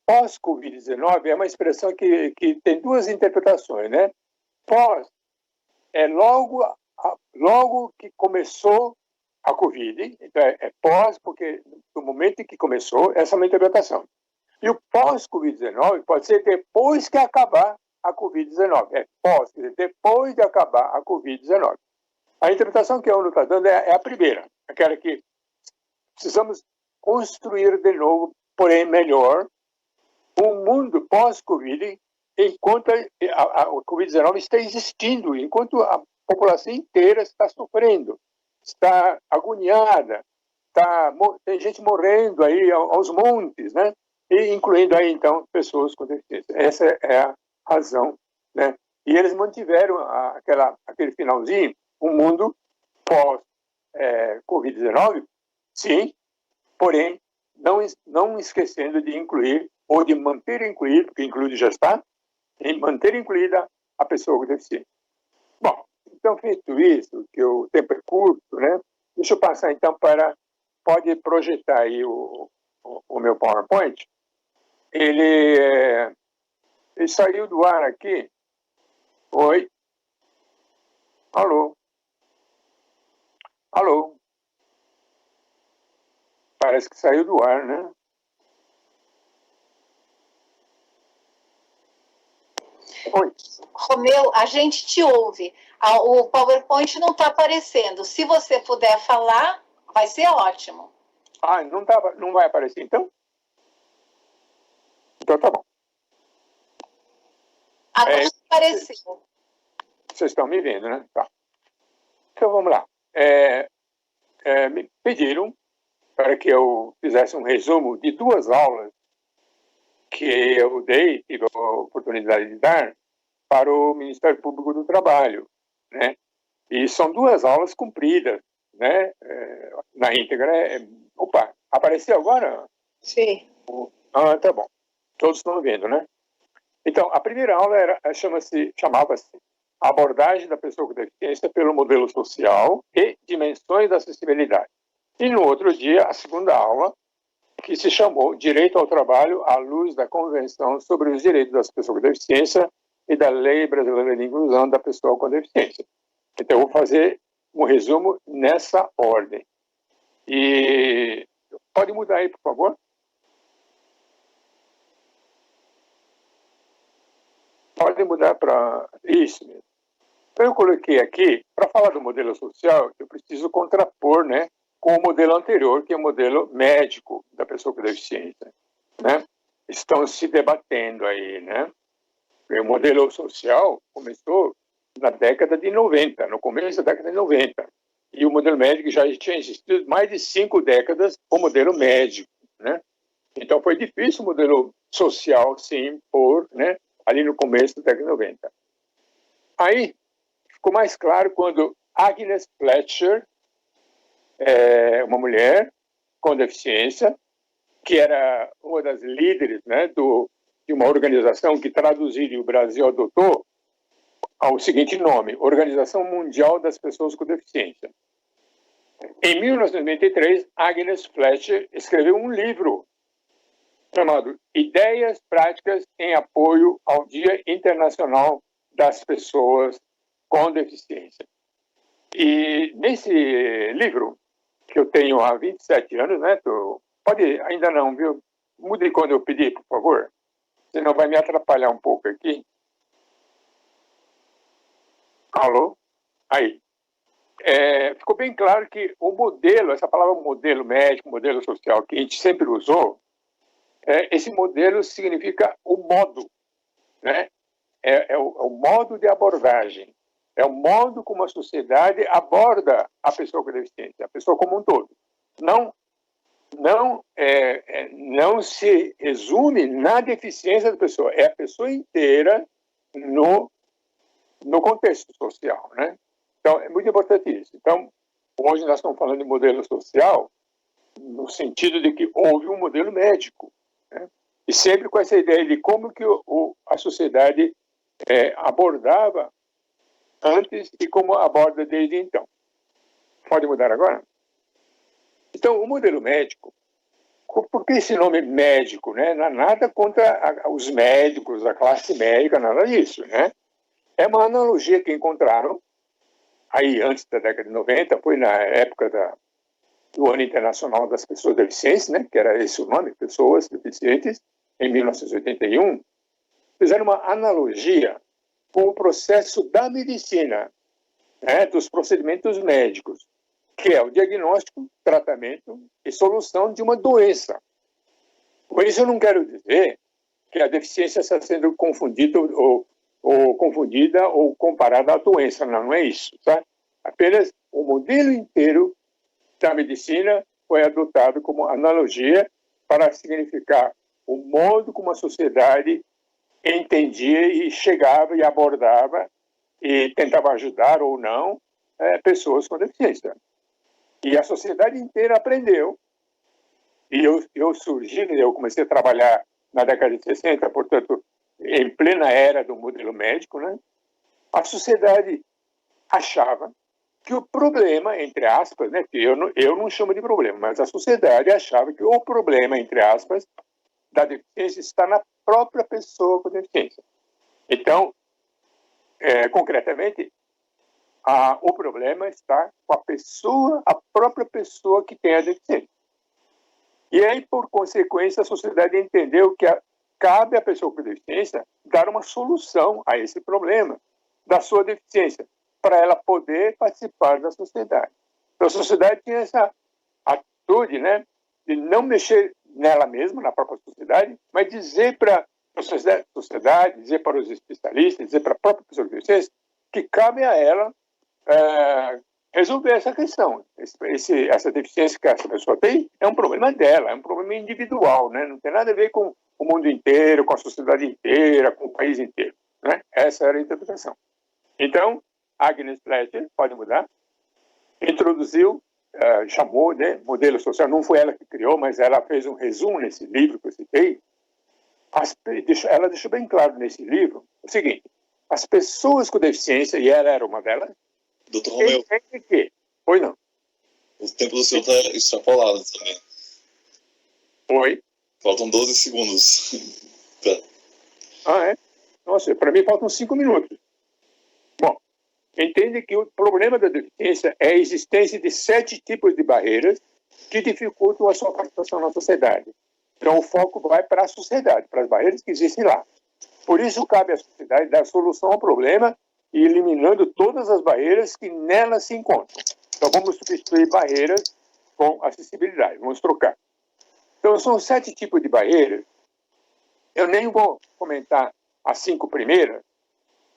Pós-Covid-19 é uma expressão que tem duas interpretações, né? Pós é logo que começou a Covid, então é pós, porque no momento em que começou, essa é uma interpretação. E o pós-Covid-19 pode ser depois que acabar a Covid-19. É pós, quer dizer, depois de acabar a Covid-19. A interpretação que a ONU está dando é a primeira, aquela que precisamos construir de novo, porém melhor, um mundo pós-Covid, enquanto a Covid-19 está existindo, enquanto a população inteira está sofrendo, está agoniada, tem gente morrendo aí aos montes, né? E incluindo aí, então, pessoas com deficiência. Essa é a razão, né? E eles mantiveram aquele finalzinho, um mundo pós-Covid-19, sim, porém, não esquecendo de incluir, ou de manter incluído, porque incluído já está, e manter incluída a pessoa com deficiência. Bom, então, feito isso, que o tempo é curto, né? Deixa eu passar, então, pode projetar aí o meu PowerPoint. Ele saiu do ar aqui. Oi? Alô? Alô? Parece que saiu do ar, né? Oi. Romeu, a gente te ouve. O PowerPoint não está aparecendo. Se você puder falar, vai ser ótimo. Não vai aparecer, então? Então tá bom. Agora apareceu. Vocês estão me vendo, né? Tá. Então vamos lá. Me pediram para que eu fizesse um resumo de duas aulas que eu tive a oportunidade de dar para o Ministério Público do Trabalho, né? E são duas aulas cumpridas, né? Na íntegra. Opa, apareceu agora? Sim. Tá bom. Todos estão vendo, né? Então, a primeira aula chamava-se Abordagem da Pessoa com Deficiência pelo Modelo Social e Dimensões da Acessibilidade. E no outro dia, a segunda aula, que se chamou Direito ao Trabalho à luz da Convenção sobre os Direitos das Pessoas com Deficiência e da Lei Brasileira de Inclusão da Pessoa com Deficiência. Então, eu vou fazer um resumo nessa ordem. E pode mudar aí, por favor? Pode mudar para isso mesmo. Então, eu coloquei aqui, para falar do modelo social, eu preciso contrapor, né, com o modelo anterior, que é o modelo médico da pessoa com deficiência, né? Estão se debatendo aí, né? O modelo social começou na década de 90, no começo da década de 90. E o modelo médico já tinha existido mais de 5 décadas, o modelo médico, né? Então, foi difícil o modelo social se impor, né, ali no começo da década de 90. Aí, ficou mais claro quando Agnes Fletcher, uma mulher com deficiência, que era uma das líderes, né, de uma organização que traduziria o Brasil adotou ao seguinte nome, Organização Mundial das Pessoas com Deficiência. Em 1993, Agnes Fletcher escreveu um livro chamado Ideias Práticas em Apoio ao Dia Internacional das Pessoas com Deficiência. E nesse livro, que eu tenho há 27 anos, né? Pode, ainda não, viu? Mude quando eu pedir, por favor. Senão vai me atrapalhar um pouco aqui. Alô? Aí. Ficou bem claro que o modelo, essa palavra modelo médico, modelo social, que a gente sempre usou, esse modelo significa o modo, né? É o modo de abordagem. É o modo como a sociedade aborda a pessoa com deficiência, a pessoa como um todo. Não se resume na deficiência da pessoa, é a pessoa inteira no contexto social, né? Então, é muito importante isso. Então, hoje nós estamos falando de modelo social no sentido de que houve um modelo médico, né? E sempre com essa ideia de como que a sociedade abordava antes e como aborda desde então. Pode mudar agora? Então, o modelo médico, por que esse nome médico, né? Nada contra os médicos, a classe médica, nada disso, né? É uma analogia que encontraram aí antes da década de 90, foi na época do Ano Internacional das Pessoas Deficientes, né? Que era esse o nome, Pessoas Deficientes, em 1981, fizeram uma analogia com o processo da medicina, né? Dos procedimentos médicos, que é o diagnóstico, tratamento e solução de uma doença. Por isso eu não quero dizer que a deficiência está sendo confundida ou comparada à doença, não é isso, tá? Apenas o modelo inteiro da medicina foi adotado como analogia para significar o modo como a sociedade entendia e chegava e abordava e tentava ajudar ou não pessoas com deficiência. E a sociedade inteira aprendeu. E eu surgi, eu comecei a trabalhar na década de 60, portanto, em plena era do modelo médico, né? A sociedade achava que o problema, entre aspas, né, que eu não chamo de problema, mas a sociedade achava que o problema, entre aspas, da deficiência está na própria pessoa com deficiência. Então, concretamente, o problema está com a própria pessoa que tem a deficiência. E aí, por consequência, a sociedade entendeu que cabe à pessoa com deficiência dar uma solução a esse problema da sua deficiência, para ela poder participar da sociedade. Então, a sociedade tinha essa atitude, né, de não mexer nela mesma, na própria sociedade, mas dizer para a sociedade, dizer para os especialistas, dizer para a própria pessoa com deficiência, que cabe a ela resolver essa questão. Essa deficiência que essa pessoa tem é um problema dela, é um problema individual, né? Não tem nada a ver com o mundo inteiro, com a sociedade inteira, com o país inteiro, né? Essa era a interpretação. Então, Agnes Fletcher, pode mudar, introduziu, chamou, né, modelo social, não foi ela que criou, mas ela fez um resumo nesse livro que eu citei. Ela deixou bem claro nesse livro o seguinte: as pessoas com deficiência, e ela era uma delas, Doutor Romeu, que? Oi, não. o tempo do senhor está extrapolado também. Oi? Faltam 12 segundos. Ah, é? Nossa, para mim faltam 5 minutos. Bom, entende que o problema da deficiência é a existência de 7 tipos de barreiras que dificultam a sua participação na sociedade. Então, o foco vai para a sociedade, para as barreiras que existem lá. Por isso, cabe à sociedade dar solução ao problema e eliminando todas as barreiras que nela se encontram. Então, vamos substituir barreiras com acessibilidade, vamos trocar. Então, são 7 tipos de barreiras. Eu nem vou comentar as 5 primeiras,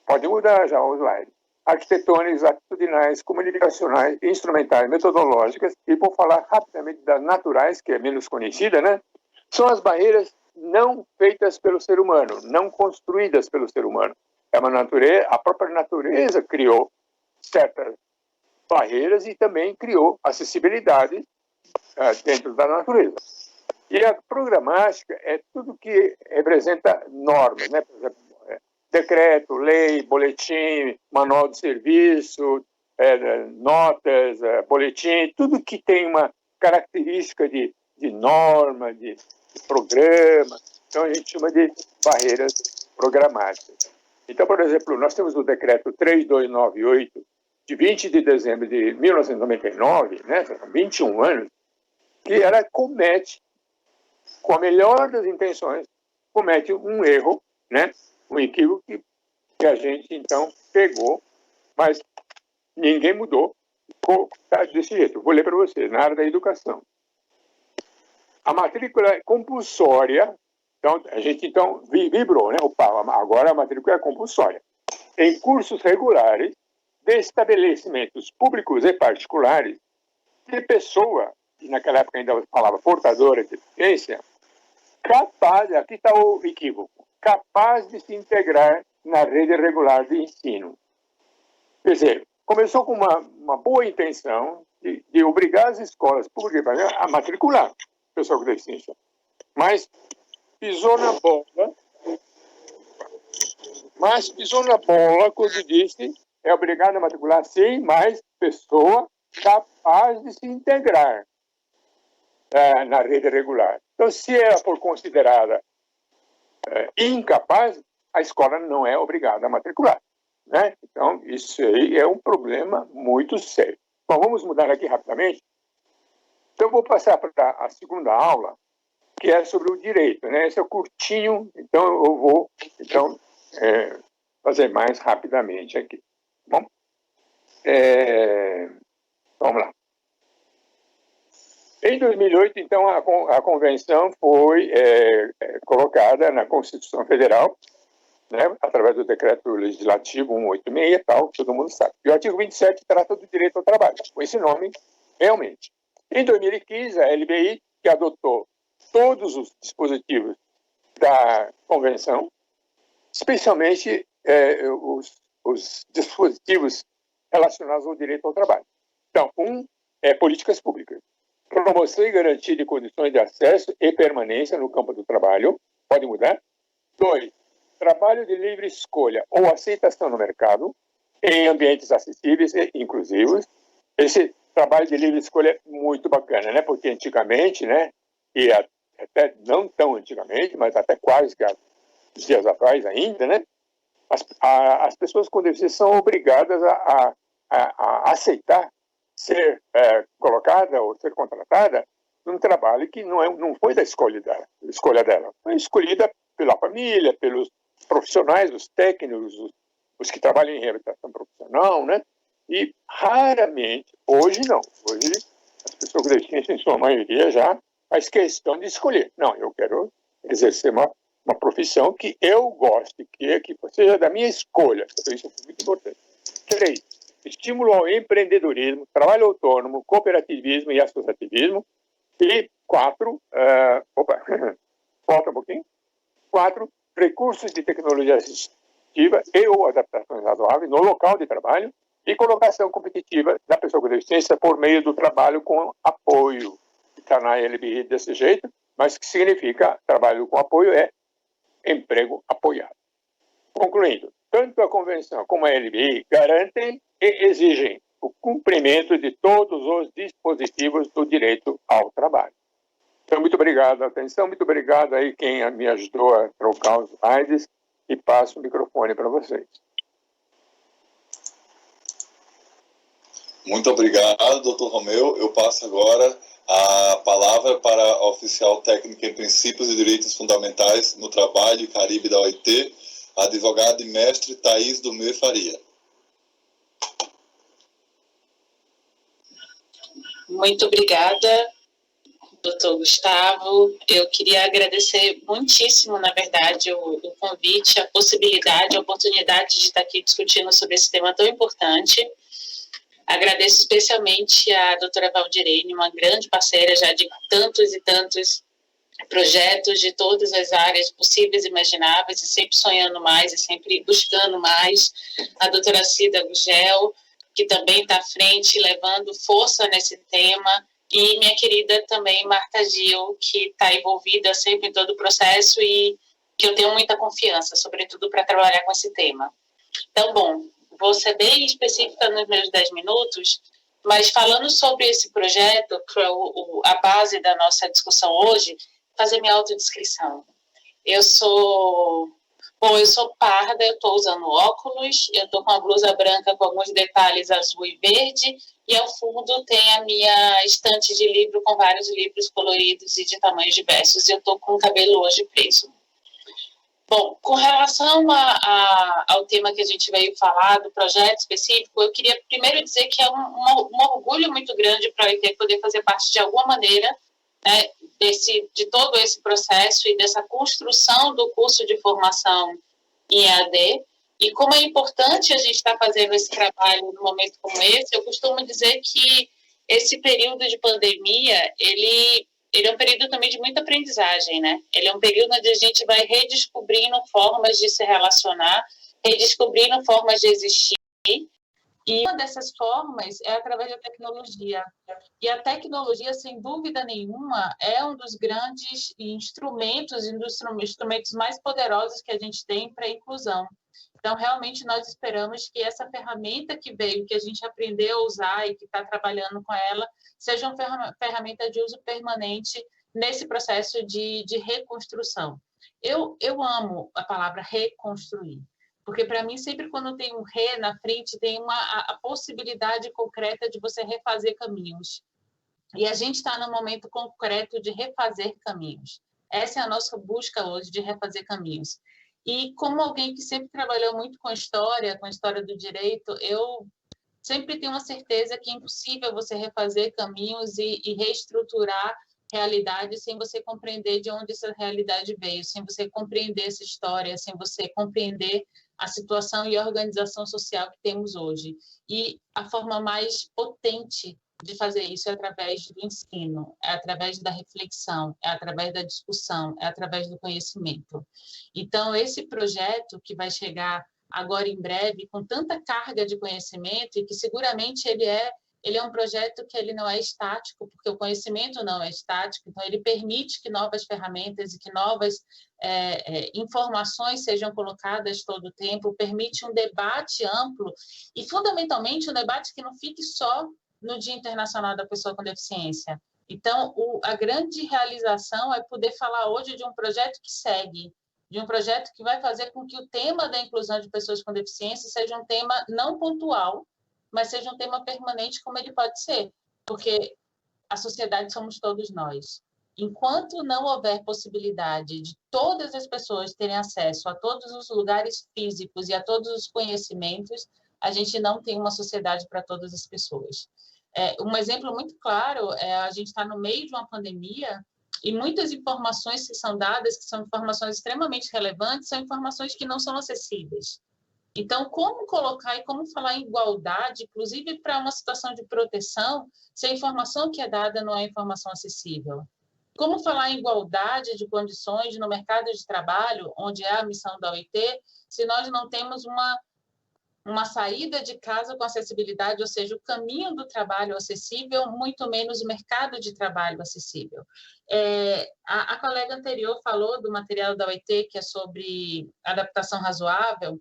pode mudar já o slide. Arquitetônicas, atitudinais, comunicacionais, instrumentais, metodológicas, e vou falar rapidamente das naturais, que é menos conhecida, né? São as barreiras não feitas pelo ser humano, não construídas pelo ser humano. É uma natureza, a própria natureza criou certas barreiras e também criou acessibilidade dentro da natureza. E a programática é tudo que representa normas, né? Por exemplo, decreto, lei, boletim, manual de serviço, notas, boletim, tudo que tem uma característica de norma, de programa. Então, a gente chama de barreiras programáticas. Então, por exemplo, nós temos o decreto 3298, de 20 de dezembro de 1999, né, são 21 anos, que ela comete, com a melhor das intenções, comete um erro, né, um equívoco que a gente, então, pegou, mas ninguém mudou. Tá desse jeito. Vou ler para vocês, na área da educação. A matrícula é compulsória, então, a gente, então, vibrou, né? Opa, agora a matrícula é compulsória. Em cursos regulares de estabelecimentos públicos e particulares de pessoa, e naquela época ainda falava portadora de deficiência, capaz, aqui está o equívoco, capaz de se integrar na rede regular de ensino. Quer dizer, começou com uma boa intenção de obrigar as escolas públicas a matricular pessoa com deficiência. Mas pisou na bola, quando disse, é obrigado a matricular, sim, mas pessoa capaz de se integrar na rede regular. Então, se ela for considerada incapaz, a escola não é obrigada a matricular, né? Então, isso aí é um problema muito sério. Bom, vamos mudar aqui rapidamente. Então, eu vou passar para a segunda aula, que é sobre o direito, né? Esse é curtinho, então eu vou fazer mais rapidamente aqui. Bom, vamos lá. Em 2008, então, a convenção foi colocada na Constituição Federal, né, através do decreto legislativo 186, tal, todo mundo sabe. E o artigo 27 trata do direito ao trabalho, com esse nome, realmente. Em 2015, a LBI, que adotou todos os dispositivos da convenção, especialmente os dispositivos relacionados ao direito ao trabalho. Então, políticas públicas. Promoção e garantia de condições de acesso e permanência no campo do trabalho. Pode mudar. 2. Trabalho de livre escolha ou aceitação no mercado em ambientes acessíveis e inclusivos. Esse trabalho de livre escolha é muito bacana, né? Porque antigamente, né? E até não tão antigamente, mas até quase que há dias atrás ainda, né? As pessoas com deficiência são obrigadas a aceitar ser colocada ou ser contratada num trabalho que não foi da escolha dela. Foi escolhida pela família, pelos profissionais, os técnicos, os que trabalham em reabilitação profissional, né? E raramente, hoje não. Hoje as pessoas com deficiência, em sua maioria, já faz questão de escolher. Não, eu quero exercer uma profissão que eu goste, que seja da minha escolha. Então, isso é muito importante. 3. Estímulo ao empreendedorismo, trabalho autônomo, cooperativismo e associativismo. E 4, volta um pouquinho. 4, recursos de tecnologia assistiva e ou adaptações razoáveis no local de trabalho e colocação competitiva da pessoa com deficiência por meio do trabalho com apoio. Está na LBI desse jeito, mas o que significa trabalho com apoio é emprego apoiado. Concluindo, tanto a Convenção como a LBI garantem e exigem o cumprimento de todos os dispositivos do direito ao trabalho. Então, muito obrigado pela atenção, muito obrigado aí quem me ajudou a trocar os slides e passo o microfone para vocês. Muito obrigado, doutor Romeu. Eu passo agora a palavra para a oficial técnica em Princípios e Direitos Fundamentais no Trabalho e Caribe da OIT, a advogada e mestre Thaís Dumé Faria. Muito obrigada, doutor Gustavo. Eu queria agradecer muitíssimo, na verdade, o convite, a possibilidade, a oportunidade de estar aqui discutindo sobre esse tema tão importante. Agradeço especialmente a doutora Valdirene, uma grande parceira já de tantos e tantos projetos de todas as áreas possíveis e imagináveis, e sempre sonhando mais, e sempre buscando mais. A doutora Cida Gugel, que também está à frente, levando força nesse tema, e minha querida também Marta Gil, que está envolvida sempre em todo o processo e que eu tenho muita confiança, sobretudo para trabalhar com esse tema. Então, bom, vou ser bem específica nos meus 10 minutos, mas falando sobre esse projeto, que é a base da nossa discussão hoje, fazer minha autodescrição. Eu sou parda, eu estou usando óculos, eu estou com a blusa branca com alguns detalhes azul e verde, e ao fundo tem a minha estante de livro com vários livros coloridos e de tamanhos diversos, e eu estou com o cabelo hoje preso. Bom, com relação ao tema que a gente veio falar, do projeto específico, eu queria primeiro dizer que é um orgulho muito grande para a OIT poder fazer parte de alguma maneira, né, de todo esse processo e dessa construção do curso de formação em EAD. E como é importante a gente estar fazendo esse trabalho num momento como esse, eu costumo dizer que esse período de pandemia, ele é um período também de muita aprendizagem, né? Ele é um período onde a gente vai redescobrindo formas de se relacionar, redescobrindo formas de existir, e uma dessas formas é através da tecnologia. E a tecnologia, sem dúvida nenhuma, é um dos grandes instrumentos, um dos instrumentos mais poderosos que a gente tem para a inclusão. Então, realmente, nós esperamos que essa ferramenta que veio, que a gente aprendeu a usar e que está trabalhando com ela, seja uma ferramenta de uso permanente nesse processo de reconstrução. Eu amo a palavra reconstruir, porque, para mim, sempre quando tem um re na frente, tem a possibilidade concreta de você refazer caminhos. E a gente está no momento concreto de refazer caminhos. Essa é a nossa busca hoje, de refazer caminhos. E como alguém que sempre trabalhou muito com a história do direito, eu sempre tenho uma certeza que é impossível você refazer caminhos e reestruturar realidade sem você compreender de onde essa realidade veio, sem você compreender essa história, sem você compreender a situação e a organização social que temos hoje. E a forma mais potente de fazer isso é através do ensino, é através da reflexão, é através da discussão, é através do conhecimento. Então, esse projeto que vai chegar agora em breve, com tanta carga de conhecimento, e que seguramente ele é um projeto que ele não é estático, porque o conhecimento não é estático, então ele permite que novas ferramentas e que novas informações sejam colocadas todo o tempo, permite um debate amplo e, fundamentalmente, um debate que não fique só no Dia Internacional da Pessoa com Deficiência. Então, a grande realização é poder falar hoje de um projeto que segue, de um projeto que vai fazer com que o tema da inclusão de pessoas com deficiência seja um tema não pontual, mas seja um tema permanente como ele pode ser, porque a sociedade somos todos nós. Enquanto não houver possibilidade de todas as pessoas terem acesso a todos os lugares físicos e a todos os conhecimentos, a gente não tem uma sociedade para todas as pessoas. Um exemplo muito claro é a gente está no meio de uma pandemia e muitas informações que são dadas, que são informações extremamente relevantes, são informações que não são acessíveis. Então, como colocar e como falar em igualdade, inclusive para uma situação de proteção, se a informação que é dada não é informação acessível? Como falar em igualdade de condições no mercado de trabalho, onde é a missão da OIT, se nós não temos uma saída de casa com acessibilidade, ou seja, o caminho do trabalho acessível, muito menos o mercado de trabalho acessível. A colega anterior falou do material da OIT, que é sobre adaptação razoável,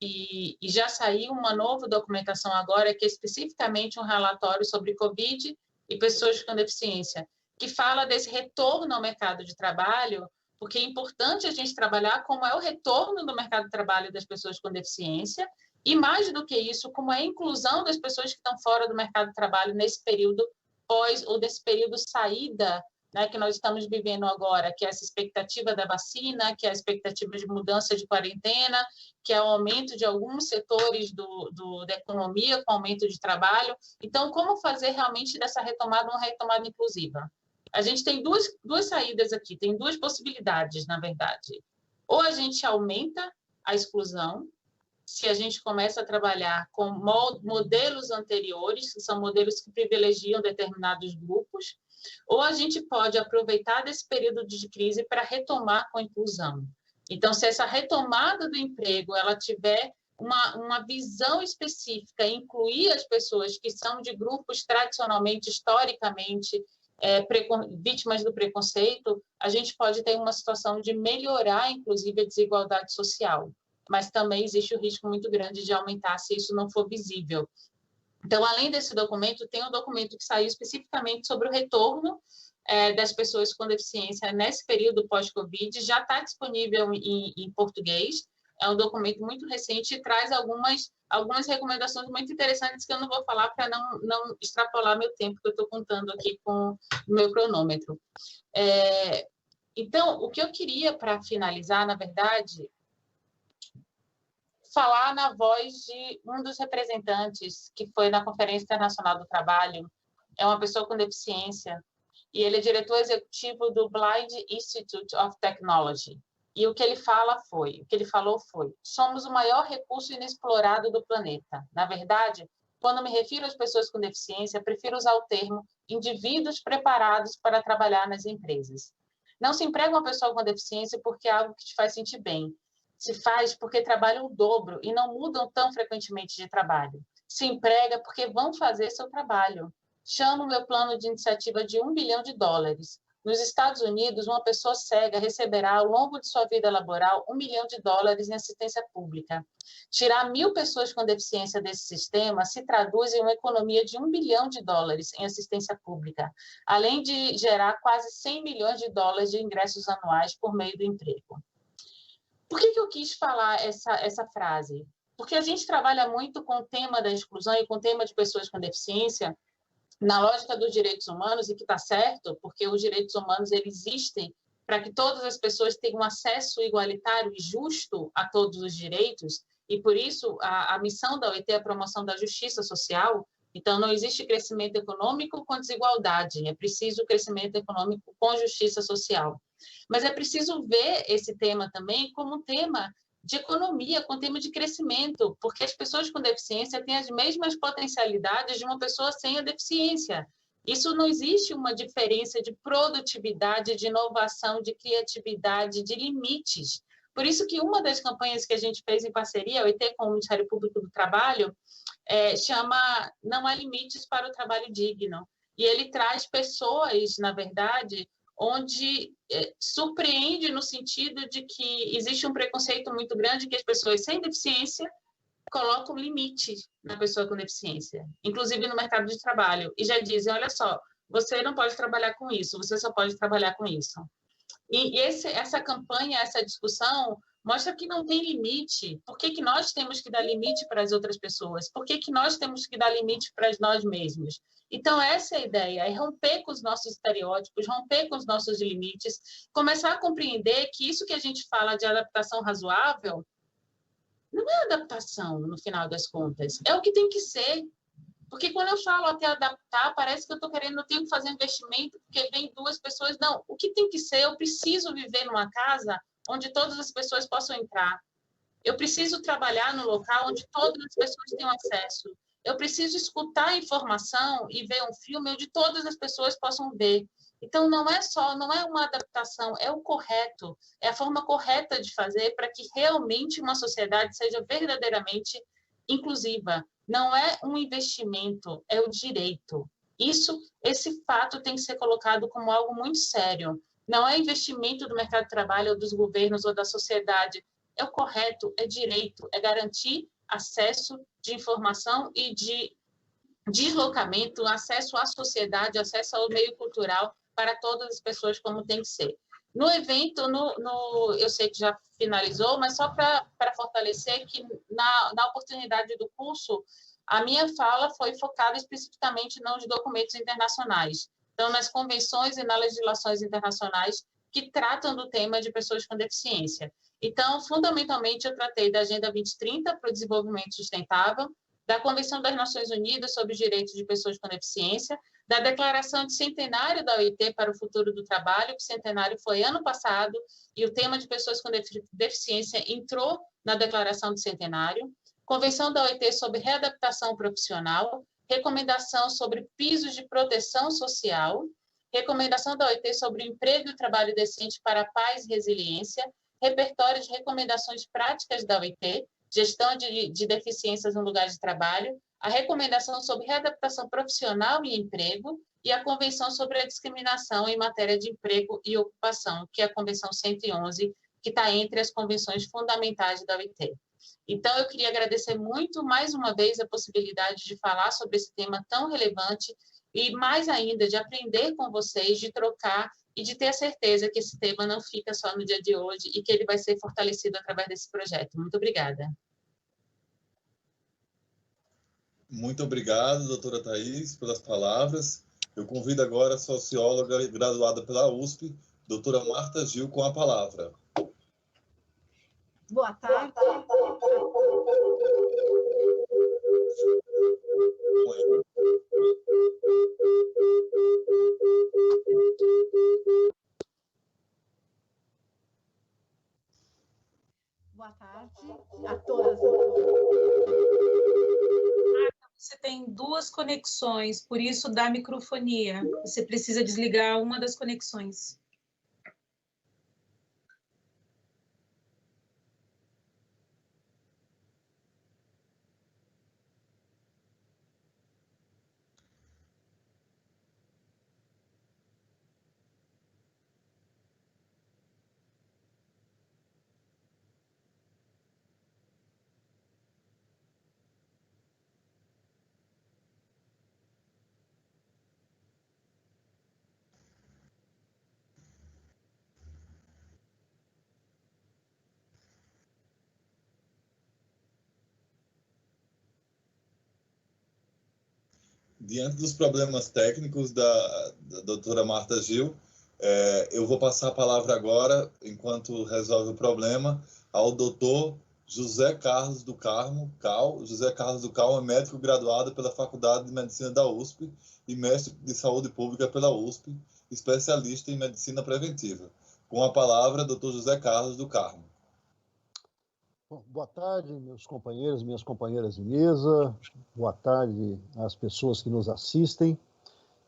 e já saiu uma nova documentação agora, que é especificamente um relatório sobre Covid e pessoas com deficiência, que fala desse retorno ao mercado de trabalho, porque é importante a gente trabalhar como é o retorno do mercado de trabalho das pessoas com deficiência E mais do que isso, como é a inclusão das pessoas que estão fora do mercado de trabalho nesse período pós ou desse período saída, né, que nós estamos vivendo agora, que é essa expectativa da vacina, que é a expectativa de mudança de quarentena, que é o aumento de alguns setores da economia com aumento de trabalho. Então, como fazer realmente dessa retomada uma retomada inclusiva? A gente tem duas saídas aqui, tem duas possibilidades, na verdade. Ou a gente aumenta a exclusão, se a gente começa a trabalhar com modelos anteriores, que são modelos que privilegiam determinados grupos, ou a gente pode aproveitar desse período de crise para retomar com a inclusão. Então, se essa retomada do emprego ela tiver uma visão específica, incluir as pessoas que são de grupos tradicionalmente, historicamente, vítimas do preconceito, a gente pode ter uma situação de melhorar, inclusive, a desigualdade social. Mas também existe o risco muito grande de aumentar se isso não for visível. Então, além desse documento, tem um documento que saiu especificamente sobre o retorno das pessoas com deficiência nesse período pós-Covid, já está disponível em português, é um documento muito recente e traz algumas recomendações muito interessantes que eu não vou falar para não extrapolar meu tempo, que eu estou contando aqui com o meu cronômetro. Então, o que eu queria, para finalizar, na verdade, falar na voz de um dos representantes que foi na Conferência Internacional do Trabalho, é uma pessoa com deficiência, e ele é diretor executivo do Blind Institute of Technology. E o que ele falou foi: somos o maior recurso inexplorado do planeta. Na verdade, quando me refiro às pessoas com deficiência, prefiro usar o termo indivíduos preparados para trabalhar nas empresas. Não se emprega uma pessoa com deficiência porque é algo que te faz sentir bem. Se faz porque trabalham o dobro e não mudam tão frequentemente de trabalho. Se emprega porque vão fazer seu trabalho. Chamo o meu plano de iniciativa de $1 bilhão. Nos Estados Unidos, uma pessoa cega receberá, ao longo de sua vida laboral, $1 milhão em assistência pública. Tirar 1.000 pessoas com deficiência desse sistema se traduz em uma economia de $1 bilhão em assistência pública, além de gerar quase $100 milhões de ingressos anuais por meio do emprego. Por que eu quis falar essa frase? Porque a gente trabalha muito com o tema da exclusão e com o tema de pessoas com deficiência na lógica dos direitos humanos, e que está certo, porque os direitos humanos eles existem para que todas as pessoas tenham acesso igualitário e justo a todos os direitos, e por isso a missão da OIT é a promoção da justiça social. Então, não existe crescimento econômico com desigualdade, é preciso crescimento econômico com justiça social. Mas é preciso ver esse tema também como um tema de economia, com tema de crescimento, porque as pessoas com deficiência têm as mesmas potencialidades de uma pessoa sem a deficiência. Isso não existe uma diferença de produtividade, de inovação, de criatividade, de limites. Por isso que uma das campanhas que a gente fez em parceria, a OIT com o Ministério Público do Trabalho, chama Não Há Limites para o Trabalho Digno. E ele traz pessoas, na verdade, onde surpreende no sentido de que existe um preconceito muito grande que as pessoas sem deficiência colocam limite na pessoa com deficiência, inclusive no mercado de trabalho, e já dizem, olha só, você não pode trabalhar com isso, você só pode trabalhar com isso. E essa campanha, essa discussão, mostra que não tem limite. Por que nós temos que dar limite para as outras pessoas? Por que nós temos que dar limite para nós mesmos? Então, essa é a ideia, é romper com os nossos estereótipos, romper com os nossos limites, começar a compreender que isso que a gente fala de adaptação razoável não é adaptação, no final das contas, é o que tem que ser. Porque quando eu falo até adaptar, parece que eu tenho que fazer investimento porque vem duas pessoas. Não, o que tem que ser, eu preciso viver numa casa onde todas as pessoas possam entrar. Eu preciso trabalhar no local onde todas as pessoas tenham acesso. Eu preciso escutar a informação e ver um filme onde todas as pessoas possam ver. Então, não é uma adaptação, é o correto, é a forma correta de fazer para que realmente uma sociedade seja verdadeiramente inclusiva. Não é um investimento, é o direito. Esse fato tem que ser colocado como algo muito sério. Não é investimento do mercado de trabalho, ou dos governos, ou da sociedade. É o correto, é direito, é garantir acesso de informação e de deslocamento, acesso à sociedade, acesso ao meio cultural para todas as pessoas, como tem que ser. No evento, eu sei que já finalizou, mas só para fortalecer que na oportunidade do curso, a minha fala foi focada especificamente nos documentos internacionais. Então, nas convenções e nas legislações internacionais que tratam do tema de pessoas com deficiência. Então, fundamentalmente, eu tratei da Agenda 2030 para o Desenvolvimento Sustentável, da Convenção das Nações Unidas sobre os Direitos de Pessoas com Deficiência, da Declaração de Centenário da OIT para o Futuro do Trabalho, que o centenário foi ano passado, e o tema de pessoas com deficiência entrou na Declaração de Centenário, Convenção da OIT sobre Readaptação Profissional, Recomendação sobre Pisos de Proteção Social, Recomendação da OIT sobre Emprego e Trabalho Decente para Paz e Resiliência, Repertório de Recomendações Práticas da OIT, Gestão de Deficiências no Lugar de Trabalho, a Recomendação sobre Readaptação Profissional e Emprego e a Convenção sobre a Discriminação em Matéria de Emprego e Ocupação, que é a Convenção 111, que está entre as convenções fundamentais da OIT. Então, eu queria agradecer muito, mais uma vez, a possibilidade de falar sobre esse tema tão relevante e, mais ainda, de aprender com vocês, de trocar e de ter a certeza que esse tema não fica só no dia de hoje e que ele vai ser fortalecido através desse projeto. Muito obrigada. Muito obrigado, doutora Thais, pelas palavras. Eu convido agora a socióloga graduada pela USP, doutora Marta Gil, com a palavra. Boa tarde. Boa tarde a todas. Você tem duas conexões, por isso da microfonia. Você precisa desligar uma das conexões. Diante dos problemas técnicos da doutora Marta Gil, eu vou passar a palavra agora, enquanto resolve o problema, ao doutor José Carlos do Carmo, Cal. José Carlos do Carmo é médico graduado pela Faculdade de Medicina da USP e mestre de Saúde Pública pela USP, especialista em Medicina Preventiva. Com a palavra, doutor José Carlos do Carmo. Bom, boa tarde, meus companheiros, minhas companheiras de mesa. Boa tarde às pessoas que nos assistem.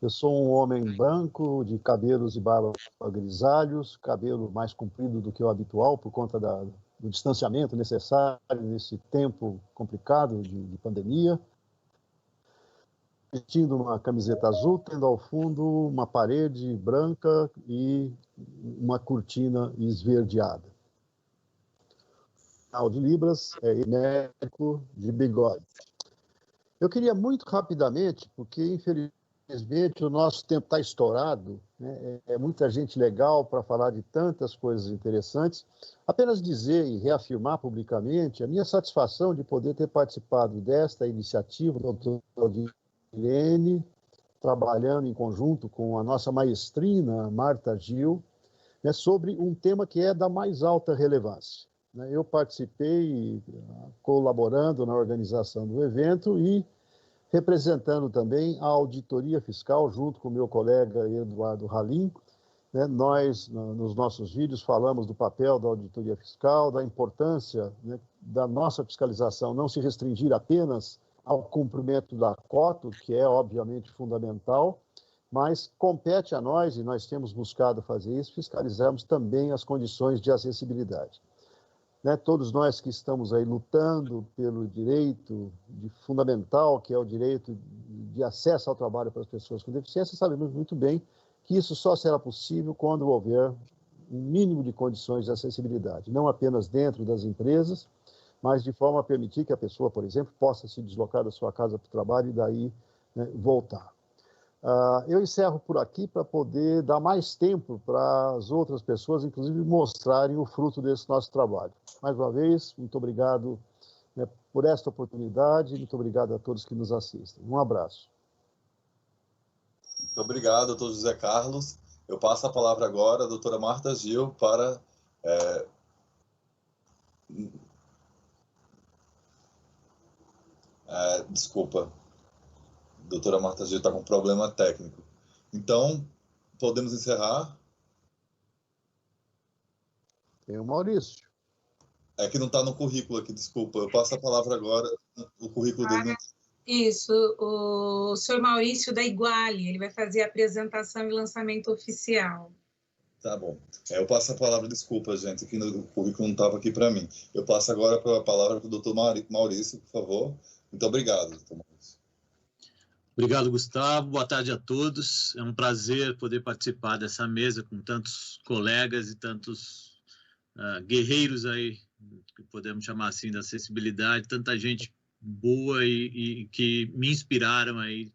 Eu sou um homem branco, de cabelos e barba grisalhos, cabelo mais comprido do que o habitual, por conta do distanciamento necessário nesse tempo complicado de pandemia. Vestindo uma camiseta azul, tendo ao fundo uma parede branca e uma cortina esverdeada. De Libras, médico de bigode. Eu queria muito rapidamente, porque infelizmente o nosso tempo está estourado, né? É muita gente legal para falar de tantas coisas interessantes, apenas dizer e reafirmar publicamente a minha satisfação de poder ter participado desta iniciativa do Dr. Irene, trabalhando em conjunto com a nossa maestrina Marta Gil, né, sobre um tema que é da mais alta relevância. Eu participei colaborando na organização do evento e representando também a auditoria fiscal, junto com o meu colega Eduardo Halim. Nós, nos nossos vídeos, falamos do papel da auditoria fiscal, da importância, né, da nossa fiscalização não se restringir apenas ao cumprimento da cota, que é obviamente fundamental, mas compete a nós, e nós temos buscado fazer isso, fiscalizarmos também as condições de acessibilidade. Todos nós que estamos aí lutando pelo direito fundamental, que é o direito de acesso ao trabalho para as pessoas com deficiência, sabemos muito bem que isso só será possível quando houver um mínimo de condições de acessibilidade, não apenas dentro das empresas, mas de forma a permitir que a pessoa, por exemplo, possa se deslocar da sua casa para o trabalho e daí, né, voltar. Eu encerro por aqui para poder dar mais tempo para as outras pessoas, inclusive, mostrarem o fruto desse nosso trabalho. Mais uma vez, muito obrigado, né, por esta oportunidade, muito obrigado a todos que nos assistem. Um abraço. Muito obrigado, doutor José Carlos. Eu passo a palavra agora à doutora Marta Gil para... desculpa, a doutora Marta Gil está com um problema técnico. Então, podemos encerrar? Tem o Maurício. É que não está no currículo aqui, desculpa. Eu passo a palavra agora, o currículo dele não... Isso, o senhor Maurício da Iguale, ele vai fazer a apresentação e lançamento oficial. Tá bom. Eu passo a palavra, desculpa, gente, que o currículo não estava aqui para mim. Eu passo agora a palavra para o doutor Maurício, por favor. Muito obrigado, doutor Maurício. Obrigado, Gustavo. Boa tarde a todos. É um prazer poder participar dessa mesa com tantos colegas e tantos guerreiros aí, que podemos chamar assim, da acessibilidade, tanta gente boa e que me inspiraram aí,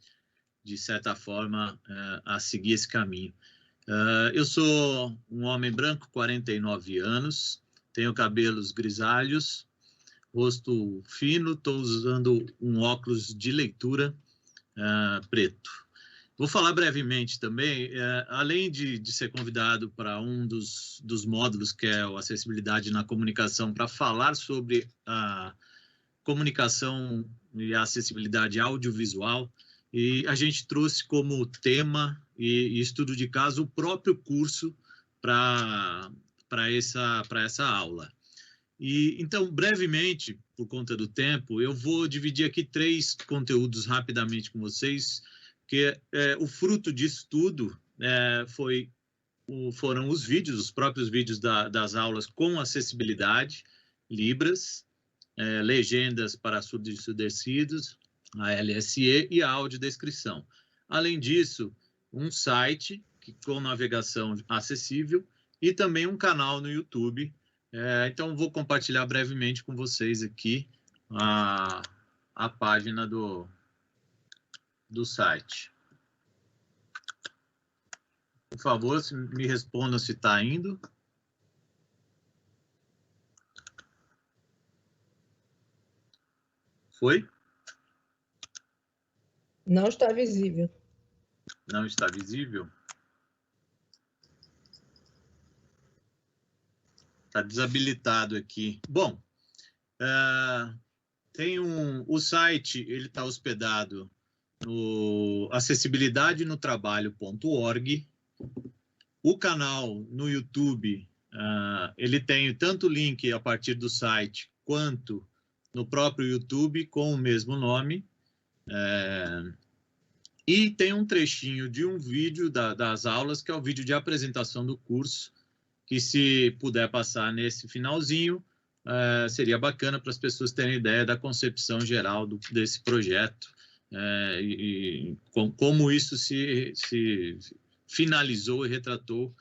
de certa forma, a seguir esse caminho. Eu sou um homem branco, 49 anos, tenho cabelos grisalhos, rosto fino, estou usando um óculos de leitura preto. Vou falar brevemente também, além de ser convidado para um dos módulos, que é a acessibilidade na comunicação, para falar sobre a comunicação e a acessibilidade audiovisual, e a gente trouxe como tema e estudo de caso o próprio curso para essa aula. E então, brevemente, por conta do tempo, eu vou dividir aqui 3 conteúdos rapidamente com vocês, que o fruto disso tudo foram os vídeos, os próprios vídeos das aulas com acessibilidade, Libras, legendas para surdos e ensurdecidos, a LSE e a audiodescrição. Além disso, um site com navegação acessível e também um canal no YouTube. Então, vou compartilhar brevemente com vocês aqui a página do site. Por favor, me respondam se está indo. Foi? Não está visível. Não está visível? Está desabilitado aqui. Bom, tem o site, ele está hospedado no acessibilidadenotrabalho.org. O canal no YouTube, ele tem tanto o link a partir do site, quanto no próprio YouTube, com o mesmo nome. E tem um trechinho de um vídeo das aulas, que é o vídeo de apresentação do curso, que se puder passar nesse finalzinho, seria bacana para as pessoas terem ideia da concepção geral desse projeto, e como isso se finalizou e retratou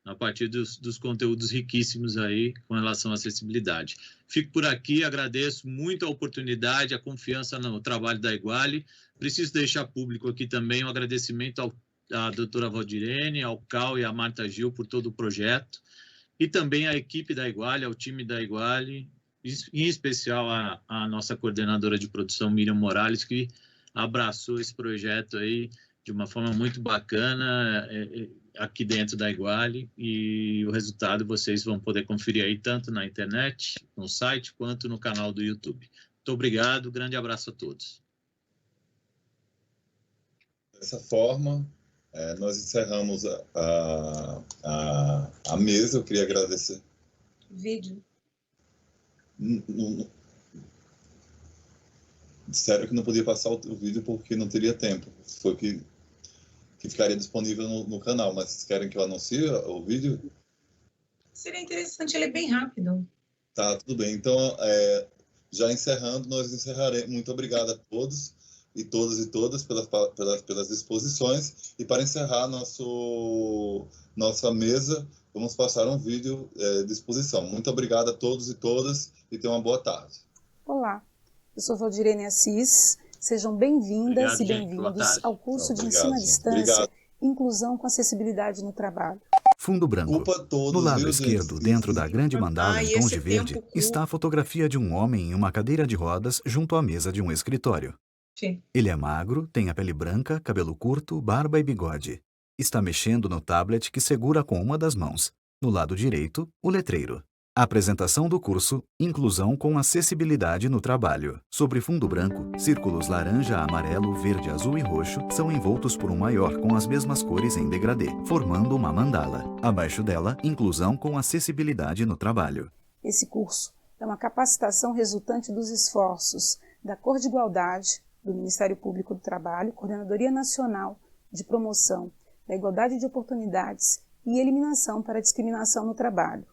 a partir dos conteúdos riquíssimos aí com relação à acessibilidade. Fico por aqui, agradeço muito a oportunidade, a confiança no trabalho da Iguale. Preciso deixar público aqui também um agradecimento à doutora Valdirene, ao Cal e à Marta Gil por todo o projeto, e também à equipe da Iguale, ao time da Iguale, em especial à nossa coordenadora de produção, Miriam Morales, que abraçou esse projeto aí de uma forma muito bacana, aqui dentro da Iguale, e o resultado vocês vão poder conferir aí tanto na internet, no site, quanto no canal do YouTube. Muito obrigado, grande abraço a todos. Dessa forma, nós encerramos a mesa. Eu queria agradecer. Vídeo. Disseram que não podia passar o vídeo porque não teria tempo. Foi que ficaria disponível no canal, mas vocês querem que eu anuncie o vídeo? Seria interessante, ele é bem rápido. Tá, tudo bem. Então, já encerrando, nós encerraremos. Muito obrigado a todos e todas pelas disposições. E para encerrar nossa mesa, vamos passar um vídeo de exposição. Muito obrigado a todos e todas e tenham uma boa tarde. Olá, eu sou Valdirene Assis, Sejam bem-vindas Obrigado, e gente. Boa bem-vindos tarde. ao curso de Obrigado, ensino à gente. distância, Obrigado. Inclusão com Acessibilidade no Trabalho. Fundo branco. Desculpa a todos, No lado viu, esquerdo, gente? dentro da grande mandala em tons esse de verde, tempo curto. está a fotografia de um homem em uma cadeira de rodas junto à mesa de um escritório. Sim. Ele é magro, tem a pele branca, cabelo curto, barba e bigode. Está mexendo no tablet que segura com uma das mãos. No lado direito, o letreiro. A apresentação do curso Inclusão com Acessibilidade no Trabalho. Sobre fundo branco, círculos laranja, amarelo, verde, azul e roxo são envoltos por um maior com as mesmas cores em degradê, formando uma mandala. Abaixo dela, Inclusão com Acessibilidade no Trabalho. Esse curso é uma capacitação resultante dos esforços da Cor de Igualdade, do Ministério Público do Trabalho, Coordenadoria Nacional de Promoção da Igualdade de Oportunidades e Eliminação para a Discriminação no Trabalho,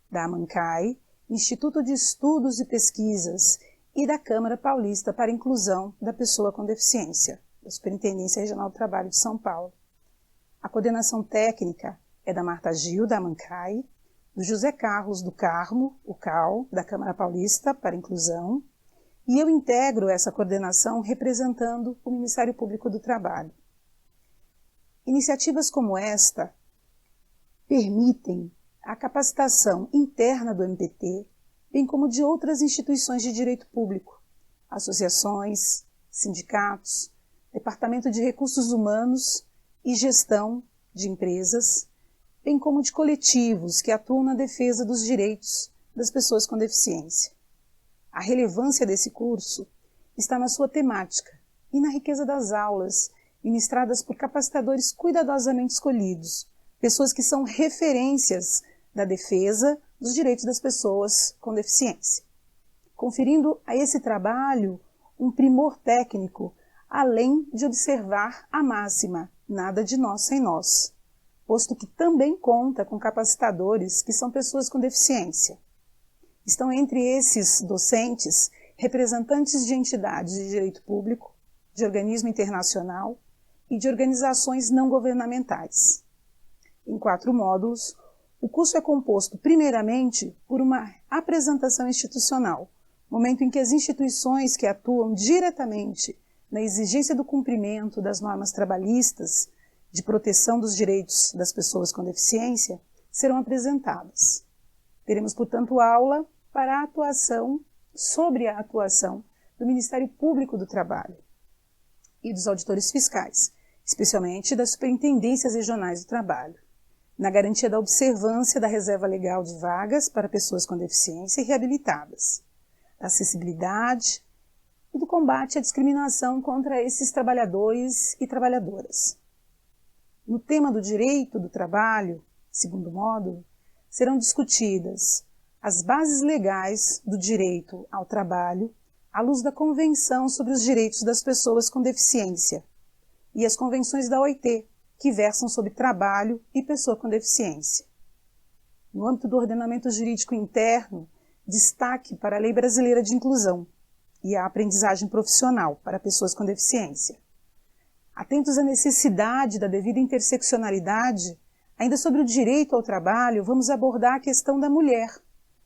da AMANCAI, Instituto de Estudos e Pesquisas e da Câmara Paulista para a Inclusão da Pessoa com Deficiência, da Superintendência Regional do Trabalho de São Paulo. A coordenação técnica é da Marta Gil, da AMANCAI, do José Carlos do Carmo, o CAL, da Câmara Paulista para a Inclusão, e eu integro essa coordenação representando o Ministério Público do Trabalho. Iniciativas como esta permitem a capacitação interna do MPT, bem como de outras instituições de direito público, associações, sindicatos, Departamento de Recursos Humanos e Gestão de Empresas, bem como de coletivos que atuam na defesa dos direitos das pessoas com deficiência. A relevância desse curso está na sua temática e na riqueza das aulas ministradas por capacitadores cuidadosamente escolhidos, pessoas que são referências da defesa dos direitos das pessoas com deficiência, conferindo a esse trabalho um primor técnico, além de observar a máxima, nada de nós sem nós, posto que também conta com capacitadores que são pessoas com deficiência. Estão entre esses docentes representantes de entidades de direito público, de organismo internacional e de organizações não governamentais. Em 4 módulos, o curso é composto primeiramente por uma apresentação institucional, momento em que as instituições que atuam diretamente na exigência do cumprimento das normas trabalhistas de proteção dos direitos das pessoas com deficiência serão apresentadas. Teremos, portanto, aula sobre a atuação do Ministério Público do Trabalho e dos auditores fiscais, especialmente das superintendências regionais do trabalho, na garantia da observância da reserva legal de vagas para pessoas com deficiência e reabilitadas, da acessibilidade e do combate à discriminação contra esses trabalhadores e trabalhadoras. No tema do direito do trabalho, segundo módulo, serão discutidas as bases legais do direito ao trabalho à luz da Convenção sobre os Direitos das Pessoas com Deficiência e as convenções da OIT, que versam sobre trabalho e pessoa com deficiência. No âmbito do ordenamento jurídico interno, destaque para a Lei Brasileira de Inclusão e a aprendizagem profissional para pessoas com deficiência. Atentos à necessidade da devida interseccionalidade, ainda sobre o direito ao trabalho, vamos abordar a questão da mulher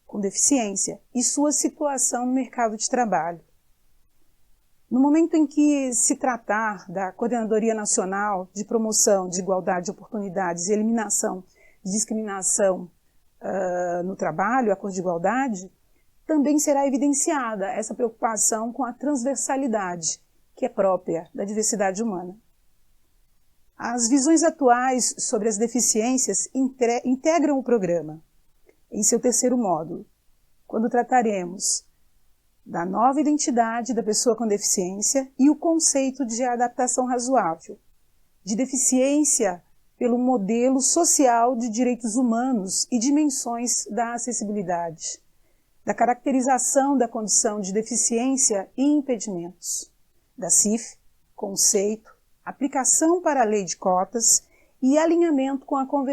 com deficiência e sua situação no mercado de trabalho. No momento em que se tratar da Coordenadoria Nacional de Promoção de Igualdade de Oportunidades e Eliminação de Discriminação no Trabalho, a Cor de Igualdade, também será evidenciada essa preocupação com a transversalidade, que é própria da diversidade humana. As visões atuais sobre as deficiências integram o programa, em seu 3º módulo, quando trataremos da nova identidade da pessoa com deficiência e o conceito de adaptação razoável, de deficiência pelo modelo social de direitos humanos e dimensões da acessibilidade, da caracterização da condição de deficiência e impedimentos, da CIF, conceito, aplicação para a lei de cotas e alinhamento com a Convenção